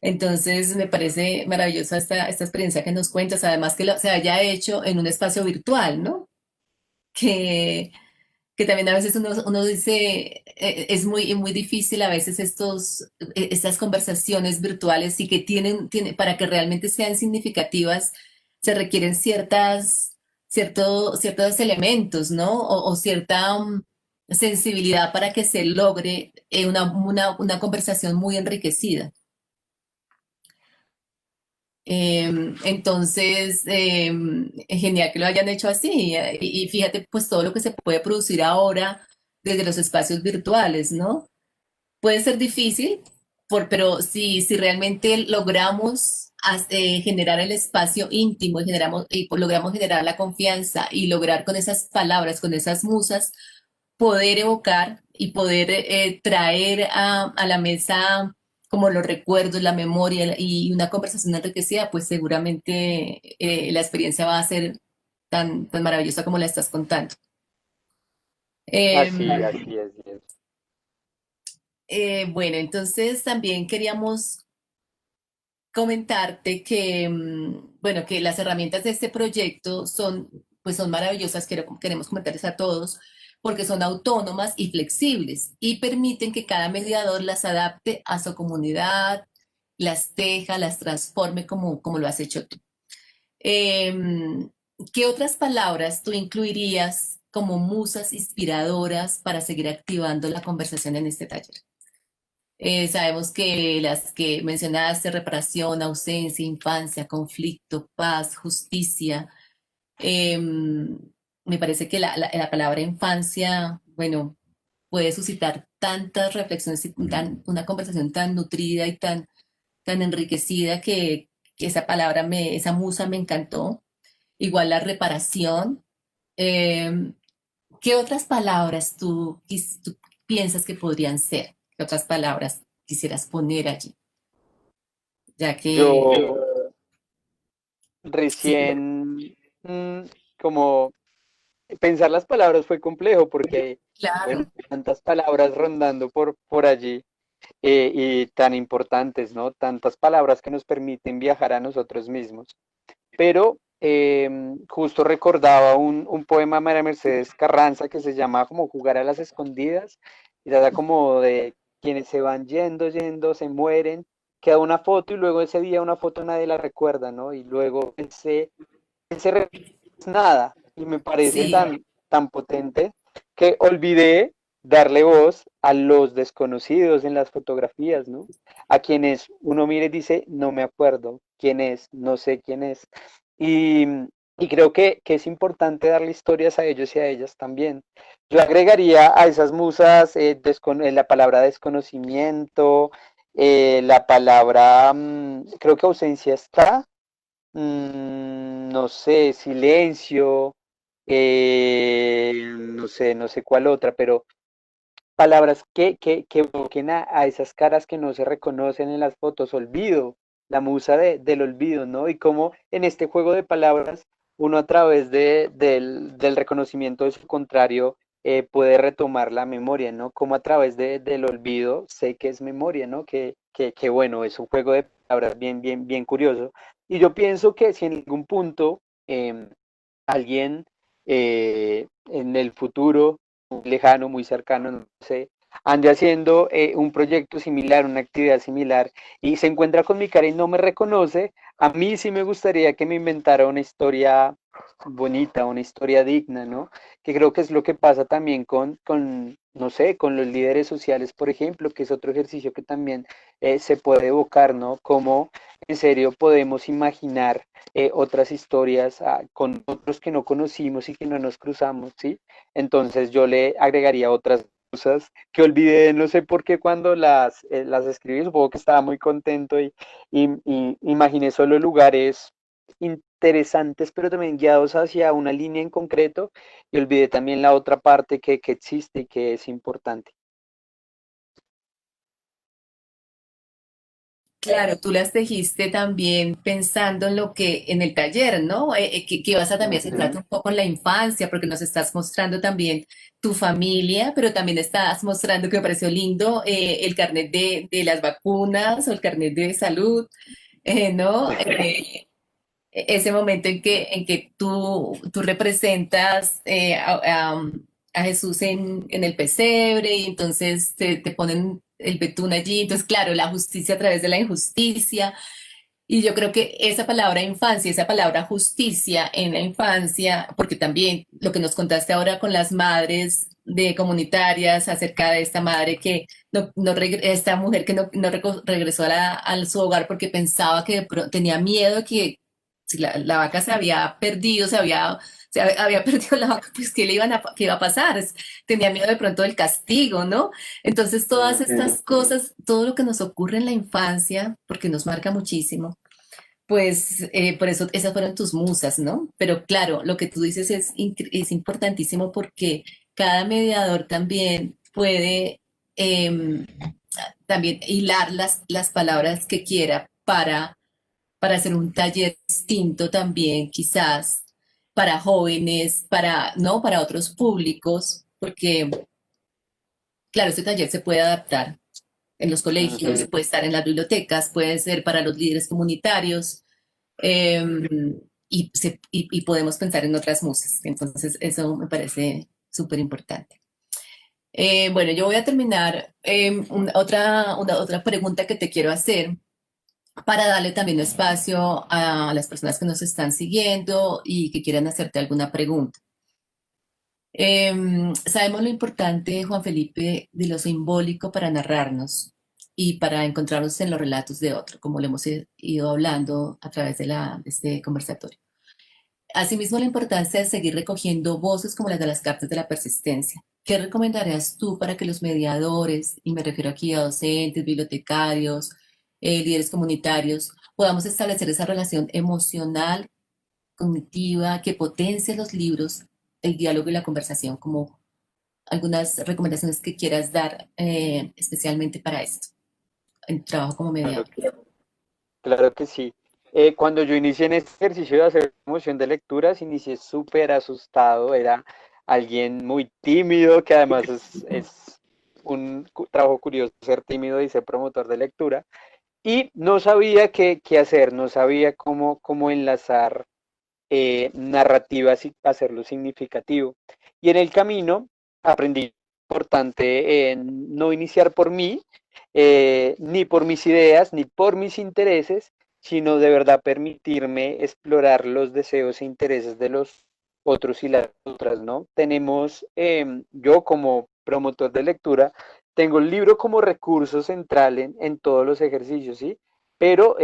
Entonces me parece maravillosa esta experiencia que nos cuentas, además que se haya hecho en un espacio virtual, ¿no? Que, que también a veces uno dice, es muy difícil a veces estas conversaciones virtuales y que para que realmente sean significativas, se requieren ciertos elementos, ¿no? O cierta sensibilidad para que se logre una conversación muy enriquecida. Entonces, genial que lo hayan hecho así. Y fíjate, pues todo lo que se puede producir ahora desde los espacios virtuales, ¿no? Puede ser difícil, pero si realmente logramos generar el espacio íntimo y pues, logramos generar la confianza y lograr con esas palabras, con esas musas, poder evocar y poder traer a la mesa como los recuerdos, la memoria y una conversación enriquecida, pues seguramente la experiencia va a ser tan maravillosa como la estás contando. Así, Em, así es. bueno, entonces también queríamos comentarte que, bueno, que las herramientas de este proyecto son, pues son maravillosas, queremos comentarles a todos, porque son autónomas y flexibles y permiten que cada mediador las adapte a su comunidad, las teja, las transforme como lo has hecho tú. Em, ¿Qué otras palabras tú incluirías como musas inspiradoras para seguir activando la conversación en este taller? Sabemos que las que mencionaste, reparación, ausencia, infancia, conflicto, paz, justicia. em, Me parece que la palabra infancia, bueno, puede suscitar tantas reflexiones y una conversación tan nutrida y tan enriquecida que esa palabra, esa musa me encantó. Igual la reparación. Em, ¿Qué otras palabras tú piensas que podrían ser? ¿Qué otras palabras quisieras poner allí? Ya que, Yo sí, recién, mm, como pensar las palabras fue complejo porque, bueno, claro, hay tantas palabras rondando por allí y tan importantes, ¿no? Tantas palabras que nos permiten viajar a nosotros mismos. Pero justo recordaba un poema de María Mercedes Carranza que se llama como Jugar a las escondidas, y trata como de quienes se van yendo, se mueren, queda una foto y luego ese día una foto nadie la recuerda, ¿no? Y luego ese es nada, y me parece sí, tan potente que olvidé darle voz a los desconocidos en las fotografías, ¿no? A quienes uno mira y dice, no me acuerdo quién es, no sé quién es. Y, y creo que es importante darle historias a ellos y a ellas también. Yo agregaría a esas musas la palabra desconocimiento, la palabra, creo que ausencia está, no sé, silencio, no sé cuál otra, pero palabras que evoquen a esas caras que no se reconocen en las fotos, olvido, la musa del olvido, ¿no? Y cómo en este juego de palabras uno a través del reconocimiento de su contrario puede retomar la memoria, ¿no? Como a través del olvido sé que es memoria, ¿no? Que bueno, es un juego de palabras bien curioso. Y yo pienso que si en algún punto alguien en el futuro muy lejano, muy cercano, no sé, ande haciendo un proyecto similar, una actividad similar, y se encuentra con mi cara y no me reconoce, a mí sí me gustaría que me inventara una historia bonita, una historia digna, ¿no? Que creo que es lo que pasa también no sé, con los líderes sociales, por ejemplo, que es otro ejercicio que también se puede evocar, ¿no? Cómo en serio podemos imaginar otras historias con otros que no conocimos y que no nos cruzamos, ¿sí? Entonces yo le agregaría otras cosas que olvidé, no sé por qué cuando las escribí, supongo que estaba muy contento y imaginé solo lugares interesantes, pero también guiados hacia una línea en concreto y olvidé también la otra parte que existe y que es importante. claro, tú las tejiste también pensando en lo que en el taller, ¿no? Que vas a también centrarte Ujú. un poco en la infancia, porque nos estás mostrando también tu familia, pero también estás mostrando que me pareció lindo el carnet de las vacunas o el carnet de salud, ¿no? Ese momento en que tú representas a Jesús en el pesebre y entonces te ponen el betún allí. Entonces, claro, la justicia a través de la injusticia. Y yo creo que esa palabra infancia, esa palabra justicia en la infancia, porque también lo que nos contaste ahora con las madres de comunitarias acerca de esta madre que esta mujer que no regresó a su hogar porque pensaba que tenía miedo que si la vaca se había perdido, había perdido la vaca, pues qué iba a pasar. Tenía miedo de pronto del castigo, ¿no? Entonces todas Ujú. estas cosas, todo lo que nos ocurre en la infancia, porque nos marca muchísimo, pues por eso esas fueron tus musas, ¿no? Pero claro, lo que tú dices es importantísimo porque cada mediador también puede em, también hilar las palabras que quiera para hacer un taller distinto también, quizás para jóvenes, ¿no? Para otros públicos, porque claro, este taller se puede adaptar en los colegios, Ujú. puede estar en las bibliotecas, puede ser para los líderes comunitarios. y podemos pensar en otras musas. Entonces, eso me parece súper importante. Bueno, yo voy a terminar otra pregunta que te quiero hacer para darle también espacio a las personas que nos están siguiendo y que quieran hacerte alguna pregunta. Sabemos lo importante, Juan Felipe, de lo simbólico para narrarnos y para encontrarnos en los relatos de otro, como lo hemos ido hablando a través de este conversatorio. Asimismo, la importancia de seguir recogiendo voces como las de las cartas de la persistencia. ¿Qué recomendarías tú para que los mediadores, y me refiero aquí a docentes, bibliotecarios, líderes comunitarios, podamos establecer esa relación emocional, cognitiva, que potencie los libros, el diálogo y la conversación, como algunas recomendaciones que quieras dar especialmente para esto, en tu trabajo como Claro mediador? claro que sí. Cuando yo inicié en este ejercicio de hacer promoción de lecturas, inicié súper asustado, era alguien muy tímido, que además es un trabajo curioso ser tímido y ser promotor de lectura, y no sabía qué hacer, no sabía cómo enlazar narrativas y hacerlo significativo. Y en el camino aprendí importante no iniciar por mí, ni por mis ideas, ni por mis intereses, sino de verdad permitirme explorar los deseos e intereses de los otros y las otras, ¿no? Tenemos, yo como promotor de lectura, tengo el libro como recurso central en todos los ejercicios, ¿sí? Pero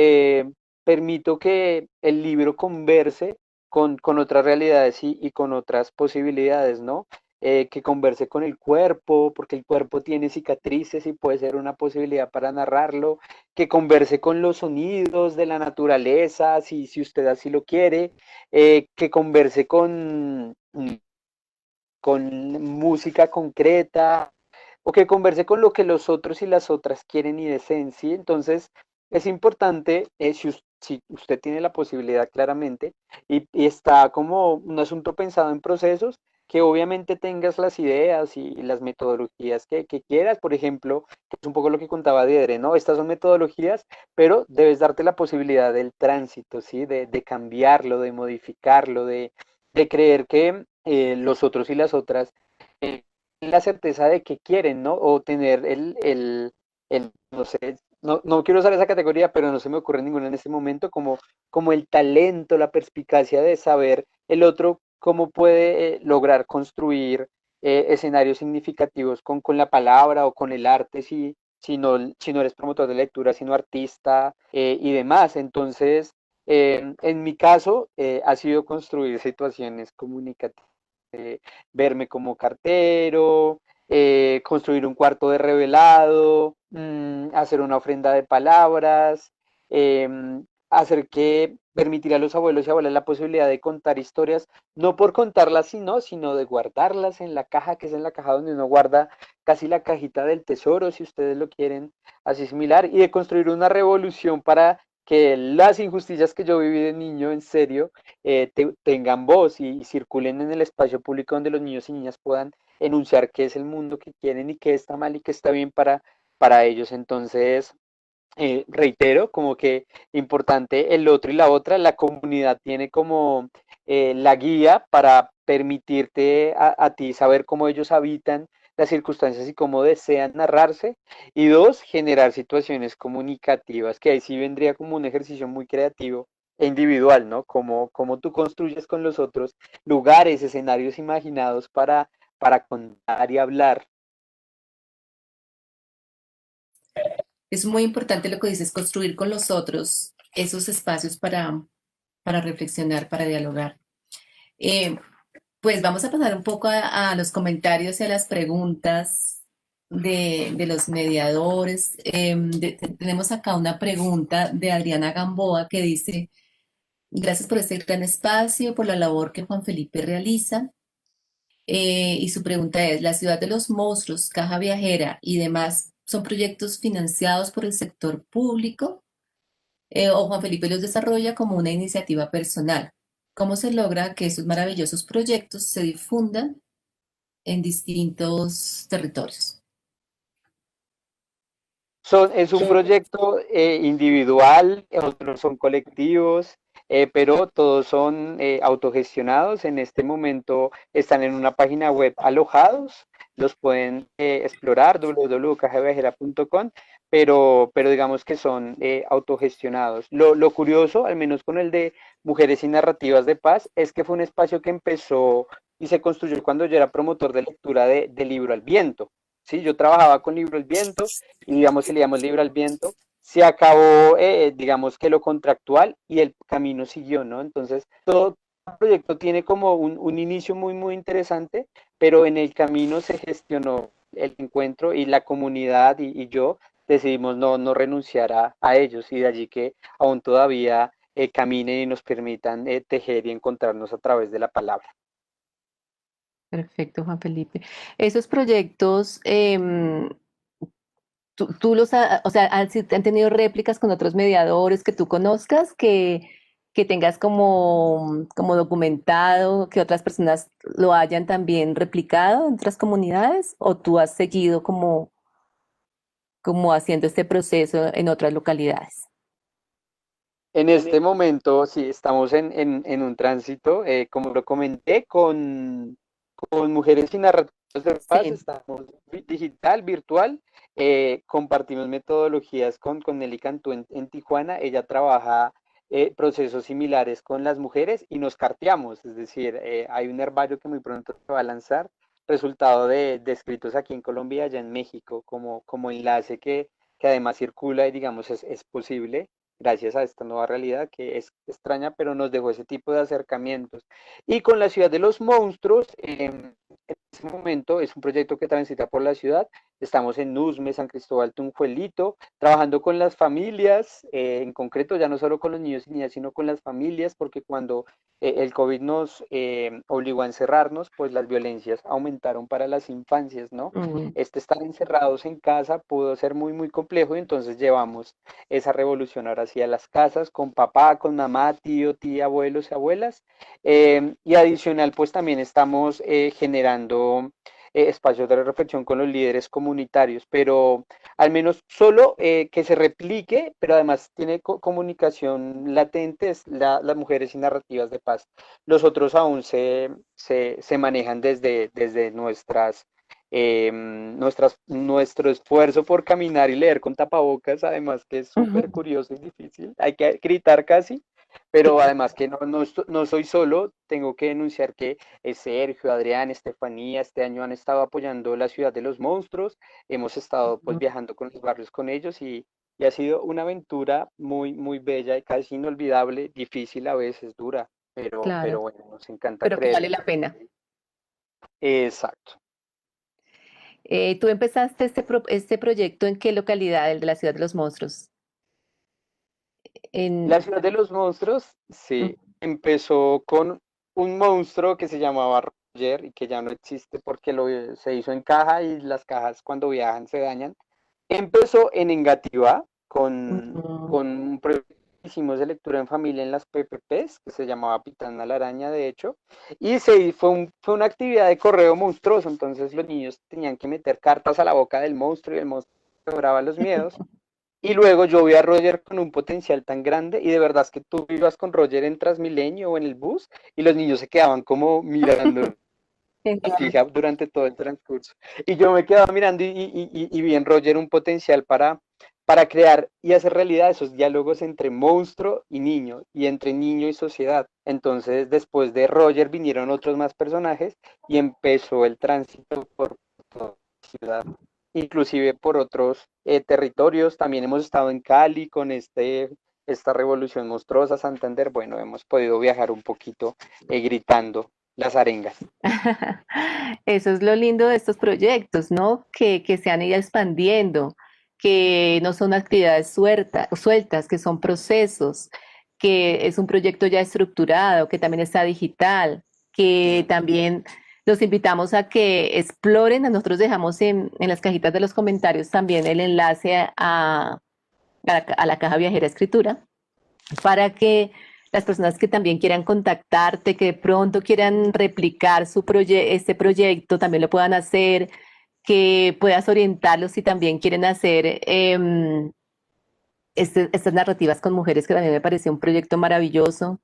permito que el libro converse con otras realidades y con otras posibilidades, ¿no? Que converse con el cuerpo, porque el cuerpo tiene cicatrices y puede ser una posibilidad para narrarlo, que converse con los sonidos de la naturaleza, si usted así lo quiere, que converse con música concreta, o que converse con lo que los otros y las otras quieren y deseen, ¿sí? Entonces, es importante, si usted tiene la posibilidad claramente, y está como un asunto pensado en procesos, que obviamente tengas las ideas y las metodologías que quieras, por ejemplo, que es un poco lo que contaba Diedre, ¿no? Estas son metodologías, pero debes darte la posibilidad del tránsito, ¿sí? De cambiarlo, de modificarlo, de creer que los otros y las otras eh, la certeza de que quieren, ¿no? O tener no sé, no quiero usar esa categoría, pero no se me ocurre ninguna en este momento, como el talento, la perspicacia de saber el otro cómo puede lograr construir escenarios significativos con la palabra o con el arte, si no eres promotor de lectura, sino artista y demás. Entonces, en mi caso, ha sido construir situaciones comunicativas, verme como cartero, construir un cuarto de revelado, hacer una ofrenda de palabras, hacer que permitir a los abuelos y abuelas la posibilidad de contar historias, no por contarlas sino de guardarlas en la caja, que es en la caja donde uno guarda casi la cajita del tesoro, si ustedes lo quieren así similar, y de construir una revolución para que las injusticias que yo viví de niño, en serio, tengan voz y circulen en el espacio público donde los niños y niñas puedan enunciar qué es el mundo que quieren y qué está mal y qué está bien para ellos. Entonces, reitero, como que importante el otro y la otra, la comunidad tiene como la guía para permitirte a ti saber cómo ellos habitan las circunstancias y cómo desean narrarse. Y dos, generar situaciones comunicativas, que ahí sí vendría como un ejercicio muy creativo e individual, ¿no? Como tú construyes con los otros lugares, escenarios imaginados para contar y hablar. Es muy importante lo que dices, construir con los otros esos espacios para reflexionar, para dialogar. Eh, pues vamos a pasar un poco a los comentarios y a las preguntas de los mediadores. Tenemos acá una pregunta de Adriana Gamboa que dice, gracias por este gran espacio, por la labor que Juan Felipe realiza. Y su pregunta es, ¿la ciudad de los monstruos, Caja Viajera y demás son proyectos financiados por el sector público? ¿O Juan Felipe los desarrolla como una iniciativa personal? ¿Cómo se logra que estos maravillosos proyectos se difundan en distintos territorios? Es un proyecto individual, otros son colectivos. pero todos son autogestionados. En este momento están en una página web alojados, los pueden explorar www.cajaviajera.com, pero digamos que son autogestionados. Lo curioso, al menos con el de Mujeres y Narrativas de Paz, es que fue un espacio que empezó y se construyó cuando yo era promotor de lectura de Libro al Viento. Sí, yo trabajaba con Libro al Viento y digamos que leíamos Libro al Viento. Se acabó, digamos que lo contractual y el camino siguió, ¿no? Entonces, todo proyecto tiene como un inicio muy, muy interesante, pero en el camino se gestionó el encuentro y la comunidad y yo decidimos no renunciar a ellos y de allí que aún todavía caminen y nos permitan tejer y encontrarnos a través de la palabra. Perfecto, Juan Felipe. Esos proyectos, tú los, o sea, han tenido réplicas con otros mediadores que tú conozcas, que tengas como documentado, que otras personas lo hayan también replicado en otras comunidades, o tú has seguido como haciendo este proceso en otras localidades. En este momento, sí, estamos en un tránsito, como lo comenté, con Mujeres y Narrativas de Paz, Sí. estamos digital, virtual, compartimos metodologías con Nelly Cantú en Tijuana, ella trabaja procesos similares con las mujeres y nos carteamos, es decir, hay un herbario que muy pronto se va a lanzar, resultado de escritos aquí en Colombia y allá en México, como enlace que además circula y digamos es posible gracias a esta nueva realidad que es extraña, pero nos dejó ese tipo de acercamientos. Y con la ciudad de los monstruos, en este momento es un proyecto que transita por la ciudad. Estamos en Nusme, San Cristóbal, Tunjuelito, trabajando con las familias, en concreto ya no solo con los niños y niñas, sino con las familias, porque cuando el COVID nos obligó a encerrarnos, pues las violencias aumentaron para las infancias, ¿no? Mm, Estar encerrados en casa pudo ser muy, muy complejo y entonces llevamos esa revolución ahora sí a las casas, con papá, con mamá, tío, tía, abuelos y abuelas. Y adicional, pues también estamos generando espacios de reflexión con los líderes comunitarios, pero al menos solo que se replique, pero además tiene comunicación latente, es las mujeres y narrativas de paz. Los otros aún se manejan desde nuestro esfuerzo por caminar y leer con tapabocas, además que es súper ujú. curioso y difícil, hay que gritar casi, pero Claro. además que no soy solo, tengo que denunciar que Sergio, Adrián, Estefanía, este año han estado apoyando la ciudad de los monstruos, hemos estado pues viajando con los barrios con ellos y ha sido una aventura muy, muy bella y casi inolvidable, difícil a veces, dura, pero Claro, bueno, nos encanta pero que creer vale en la pena. Exacto. ¿Tú empezaste este proyecto en qué localidad, el de la Ciudad de los Monstruos? La En, ciudad de los monstruos, mm, sí, empezó con un monstruo que se llamaba Roger y que ya no existe porque se hizo en caja y las cajas cuando viajan se dañan. Empezó en Engativá mm, con un proyecto que hicimos de lectura en familia en las PPPs, que se llamaba Pitana la Araña, de hecho, y fue una actividad de correo monstruoso, entonces los niños tenían que meter cartas a la boca del monstruo y el monstruo cobraba los miedos. Y luego yo vi a Roger con un potencial tan grande y de verdad es que tú ibas con Roger en Transmilenio o en el bus y los niños se quedaban como mirando genial. fija durante todo el transcurso. Y yo me quedaba mirando y vi en Roger un potencial para crear y hacer realidad esos diálogos entre monstruo y niño y entre niño y sociedad. Entonces después de Roger vinieron otros más personajes y empezó el tránsito por toda la ciudad inclusive por otros territorios. También hemos estado en Cali con esta revolución monstruosa, Santander. Bueno, hemos podido viajar un poquito gritando las arengas. Eso es lo lindo de estos proyectos, ¿no? Que se han ido expandiendo, que no son actividades sueltas, que son procesos, que es un proyecto ya estructurado, que también está digital, que también los invitamos a que exploren. Nosotros dejamos en las cajitas de los comentarios también el enlace a la caja viajera escritura para que las personas que también quieran contactarte, que de pronto quieran replicar este proyecto, también lo puedan hacer, que puedas orientarlos si también quieren hacer estas narrativas con mujeres, que también me pareció un proyecto maravilloso.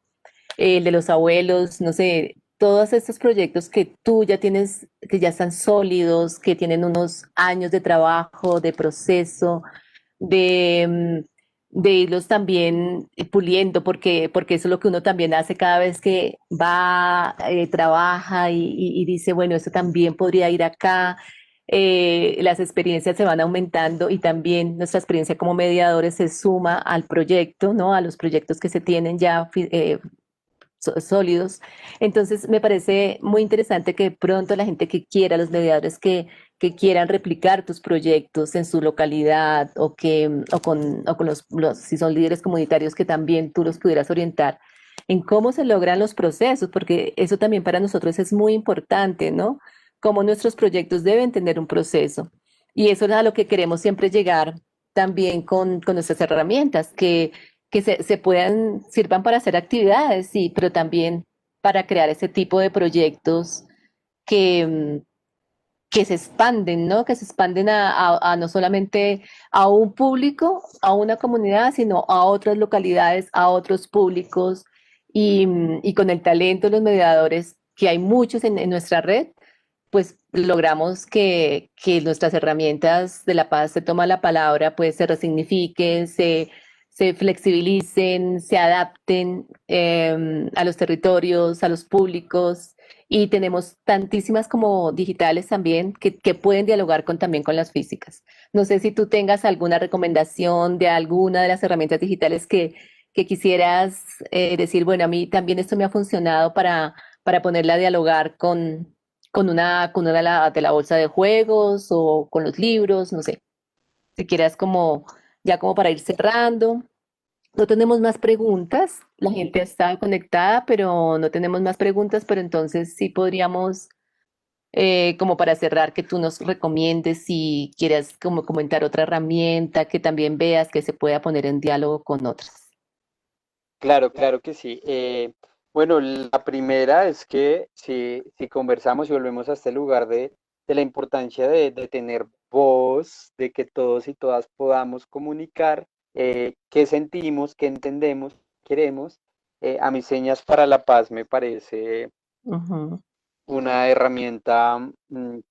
El de los abuelos, no sé, todos estos proyectos que tú ya tienes, que ya están sólidos, que tienen unos años de trabajo, de proceso, de, de irlos también puliendo, porque eso es lo que uno también hace cada vez que va, trabaja y dice, bueno, esto también podría ir acá. Las experiencias se van aumentando y también nuestra experiencia como mediadores se suma al proyecto, ¿no? A los proyectos que se tienen ya sólidos. Entonces, me parece muy interesante que pronto la gente que quiera, los mediadores que quieran replicar tus proyectos en su localidad o con si son líderes comunitarios, que también tú los pudieras orientar en cómo se logran los procesos, porque eso también para nosotros es muy importante, ¿no? Cómo nuestros proyectos deben tener un proceso. Y eso es a lo que queremos siempre llegar también con nuestras herramientas, que se puedan, sirvan para hacer actividades, sí, pero también para crear ese tipo de proyectos que, que se expanden, ¿no? Que se expanden a no solamente a un público, a una comunidad, sino a otras localidades, a otros públicos y con el talento de los mediadores, que hay muchos en nuestra red, pues logramos que nuestras herramientas de la paz se toma la palabra, pues se resignifiquen, se flexibilicen, se adapten a los territorios, a los públicos. Y tenemos tantísimas como digitales también que pueden dialogar también con las físicas. No sé si tú tengas alguna recomendación de alguna de las herramientas digitales que quisieras decir, bueno, a mí también esto me ha funcionado para ponerla a dialogar con una de la bolsa de juegos o con los libros, no sé, si quieras como ya como para ir cerrando. No tenemos más preguntas, la gente está conectada, pero no tenemos más preguntas, pero entonces sí podríamos, como para cerrar, que tú nos recomiendes si quieres como comentar otra herramienta que también veas que se pueda poner en diálogo con otras. Claro, claro que sí. Bueno, la primera es que si conversamos y volvemos a este lugar de la importancia de tener voz, de que todos y todas podamos comunicar qué sentimos, qué entendemos, queremos, a mis señas para la paz me parece Ujú. una herramienta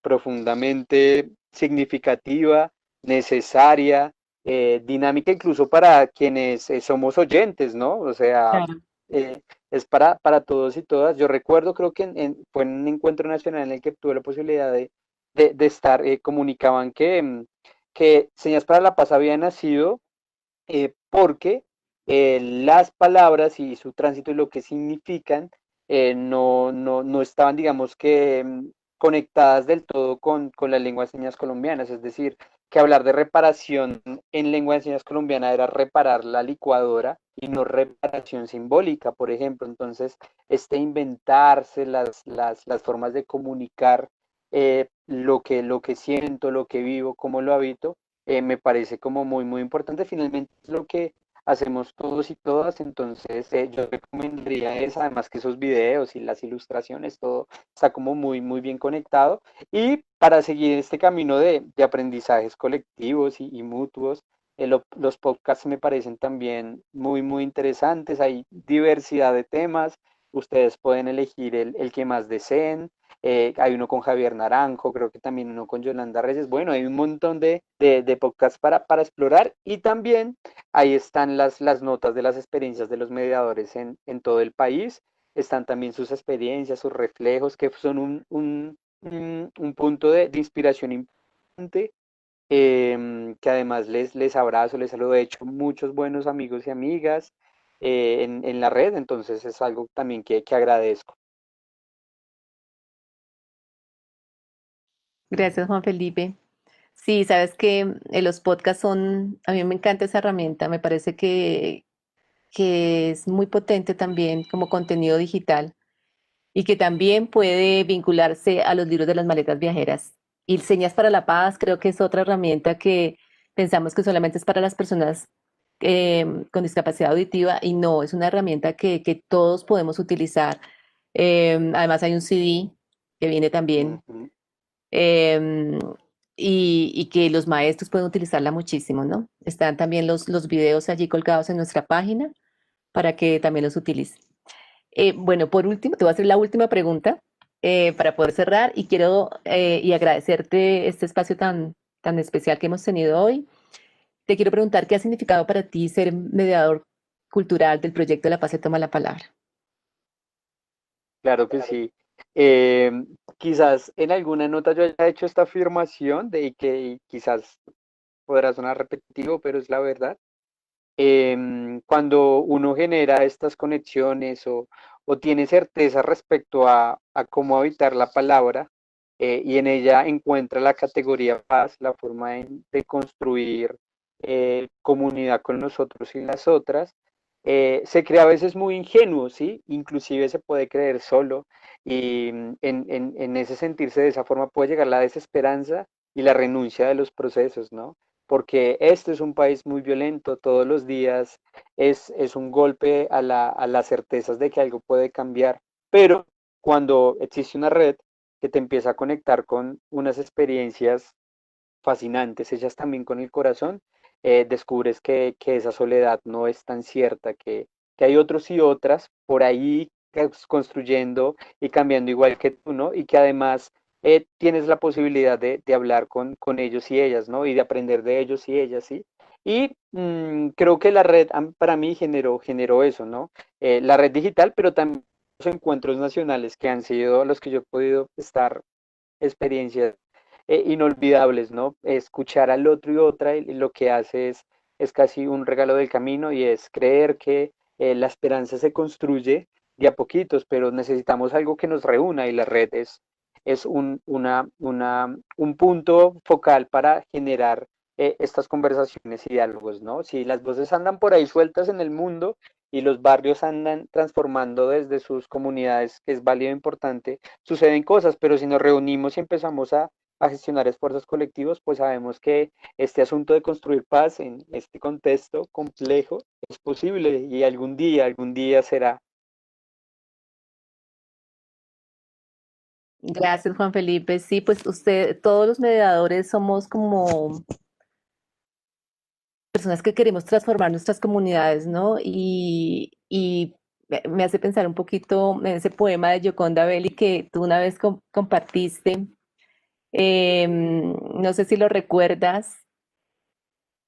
profundamente significativa, necesaria, dinámica incluso para quienes somos oyentes, ¿no? O sea, Claro. es para todos y todas. Yo recuerdo, creo que fue en un encuentro nacional en el que tuve la posibilidad de estar, comunicaban que Señas para la Paz había nacido porque las palabras y su tránsito y lo que significan no estaban, digamos que, conectadas del todo con la lengua de señas colombianas. Es decir, que hablar de reparación en lengua de señas colombiana era reparar la licuadora y no reparación simbólica, por ejemplo. Entonces, inventarse las formas de comunicar lo que siento, lo que vivo, cómo lo habito, me parece como muy, muy importante. Finalmente es lo que hacemos todos y todas, entonces yo recomendaría eso, además que esos videos y las ilustraciones, todo está como muy, muy bien conectado. Y para seguir este camino de aprendizajes colectivos y mutuos, los podcasts me parecen también muy, muy interesantes, hay diversidad de temas, ustedes pueden elegir el que más deseen. Hay uno con Javier Naranjo, creo que también uno con Yolanda Reyes. Bueno, hay un montón de podcasts para explorar y también ahí están las notas de las experiencias de los mediadores en todo el país. Están también sus experiencias, sus reflejos, que son un punto de inspiración importante, que además les abrazo, les saludo. De hecho, muchos buenos amigos y amigas en la red, entonces es algo también que agradezco. Gracias, Juan Felipe. Sí, sabes que los podcasts a mí me encanta esa herramienta, me parece que es muy potente también como contenido digital y que también puede vincularse a los libros de las maletas viajeras. Y Señas para la Paz creo que es otra herramienta que pensamos que solamente es para las personas con discapacidad auditiva y no, es una herramienta que todos podemos utilizar. Además hay un CD que viene también. Ujú. em, y que los maestros pueden utilizarla muchísimo, ¿no? Están también los videos allí colgados en nuestra página para que también los utilicen. Bueno, por último, te voy a hacer la última pregunta para poder cerrar y quiero y agradecerte este espacio tan especial que hemos tenido hoy. Te quiero preguntar qué ha significado para ti ser mediador cultural del proyecto de La Paz se toma la palabra. Claro que sí. Quizás en alguna nota yo haya hecho esta afirmación de que quizás podrá sonar repetitivo, pero es la verdad. Cuando uno genera estas conexiones o tiene certeza respecto a cómo habitar la palabra y en ella encuentra la categoría paz, la forma de construir comunidad con nosotros y las otras, se crea a veces muy ingenuo, ¿sí? Inclusive se puede creer solo y en ese sentirse de esa forma puede llegar la desesperanza y la renuncia de los procesos, ¿no? Porque este es un país muy violento, todos los días es un golpe a las certezas de que algo puede cambiar, pero cuando existe una red que te empieza a conectar con unas experiencias fascinantes, hechas también con el corazón, descubres que esa soledad no es tan cierta, que hay otros y otras por ahí construyendo y cambiando igual que tú, ¿no? Y que además tienes la posibilidad de hablar con ellos y ellas, ¿no? Y de aprender de ellos y ellas, ¿sí? Y creo que la red para mí generó eso, ¿no? La red digital, pero también los encuentros nacionales que han sido los que yo he podido estar experiencias inolvidables, ¿no? Escuchar al otro y otra y lo que hace es casi un regalo del camino y es creer que la esperanza se construye de a poquitos, pero necesitamos algo que nos reúna y la red es un punto focal para generar estas conversaciones y diálogos, ¿no? Si las voces andan por ahí sueltas en el mundo y los barrios andan transformando desde sus comunidades, que es válido e importante, suceden cosas, pero si nos reunimos y empezamos a gestionar esfuerzos colectivos, pues sabemos que este asunto de construir paz en este contexto complejo es posible y algún día será. Gracias, Juan Felipe. Sí, pues usted, todos los mediadores somos como personas que queremos transformar nuestras comunidades, ¿no? Y me hace pensar un poquito en ese poema de Gioconda Belli que tú una vez compartiste. No sé si lo recuerdas,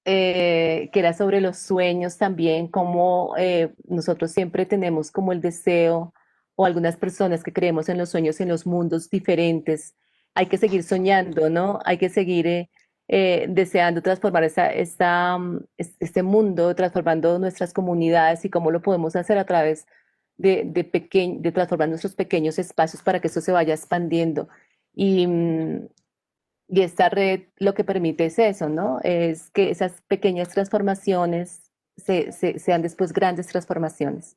que era sobre los sueños también, como nosotros siempre tenemos como el deseo, o algunas personas que creemos en los sueños en los mundos diferentes. Hay que seguir soñando, ¿no? Hay que seguir deseando transformar este mundo, transformando nuestras comunidades y cómo lo podemos hacer a través de transformar nuestros pequeños espacios para que eso se vaya expandiendo. Y, y esta red lo que permite es eso, ¿no? Es que esas pequeñas transformaciones sean después grandes transformaciones.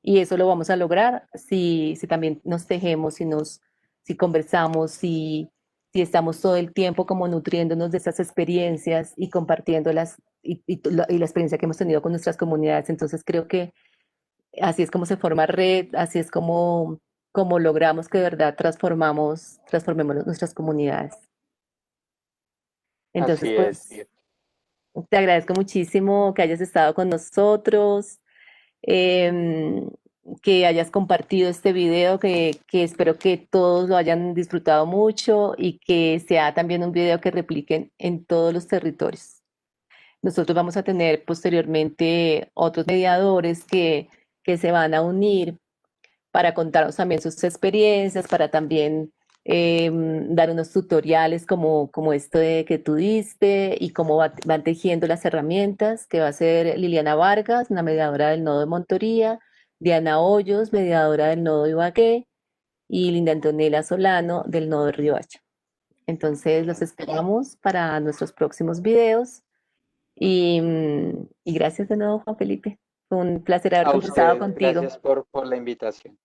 Y eso lo vamos a lograr si también nos tejemos, si conversamos, si estamos todo el tiempo como nutriéndonos de esas experiencias y compartiéndolas y la experiencia que hemos tenido con nuestras comunidades. Entonces creo que así es como se forma red, así es como logramos que de verdad transformemos nuestras comunidades. Entonces, Así es. pues, te agradezco muchísimo que hayas estado con nosotros, em, que hayas compartido este video, que espero que todos lo hayan disfrutado mucho y que sea también un video que repliquen en todos los territorios. Nosotros vamos a tener posteriormente otros mediadores que se van a unir para contarnos también sus experiencias, para también dar unos tutoriales como esto de que tú diste y cómo van tejiendo las herramientas, que va a ser Liliana Vargas, una mediadora del nodo de Montoría, Diana Hoyos, mediadora del nodo de Ibagué, y Linda Antonella Solano del nodo de Riohacha. Entonces los esperamos para nuestros próximos videos y gracias de nuevo, Juan Felipe. Fue un placer haber A conversado usted, contigo. gracias por la invitación.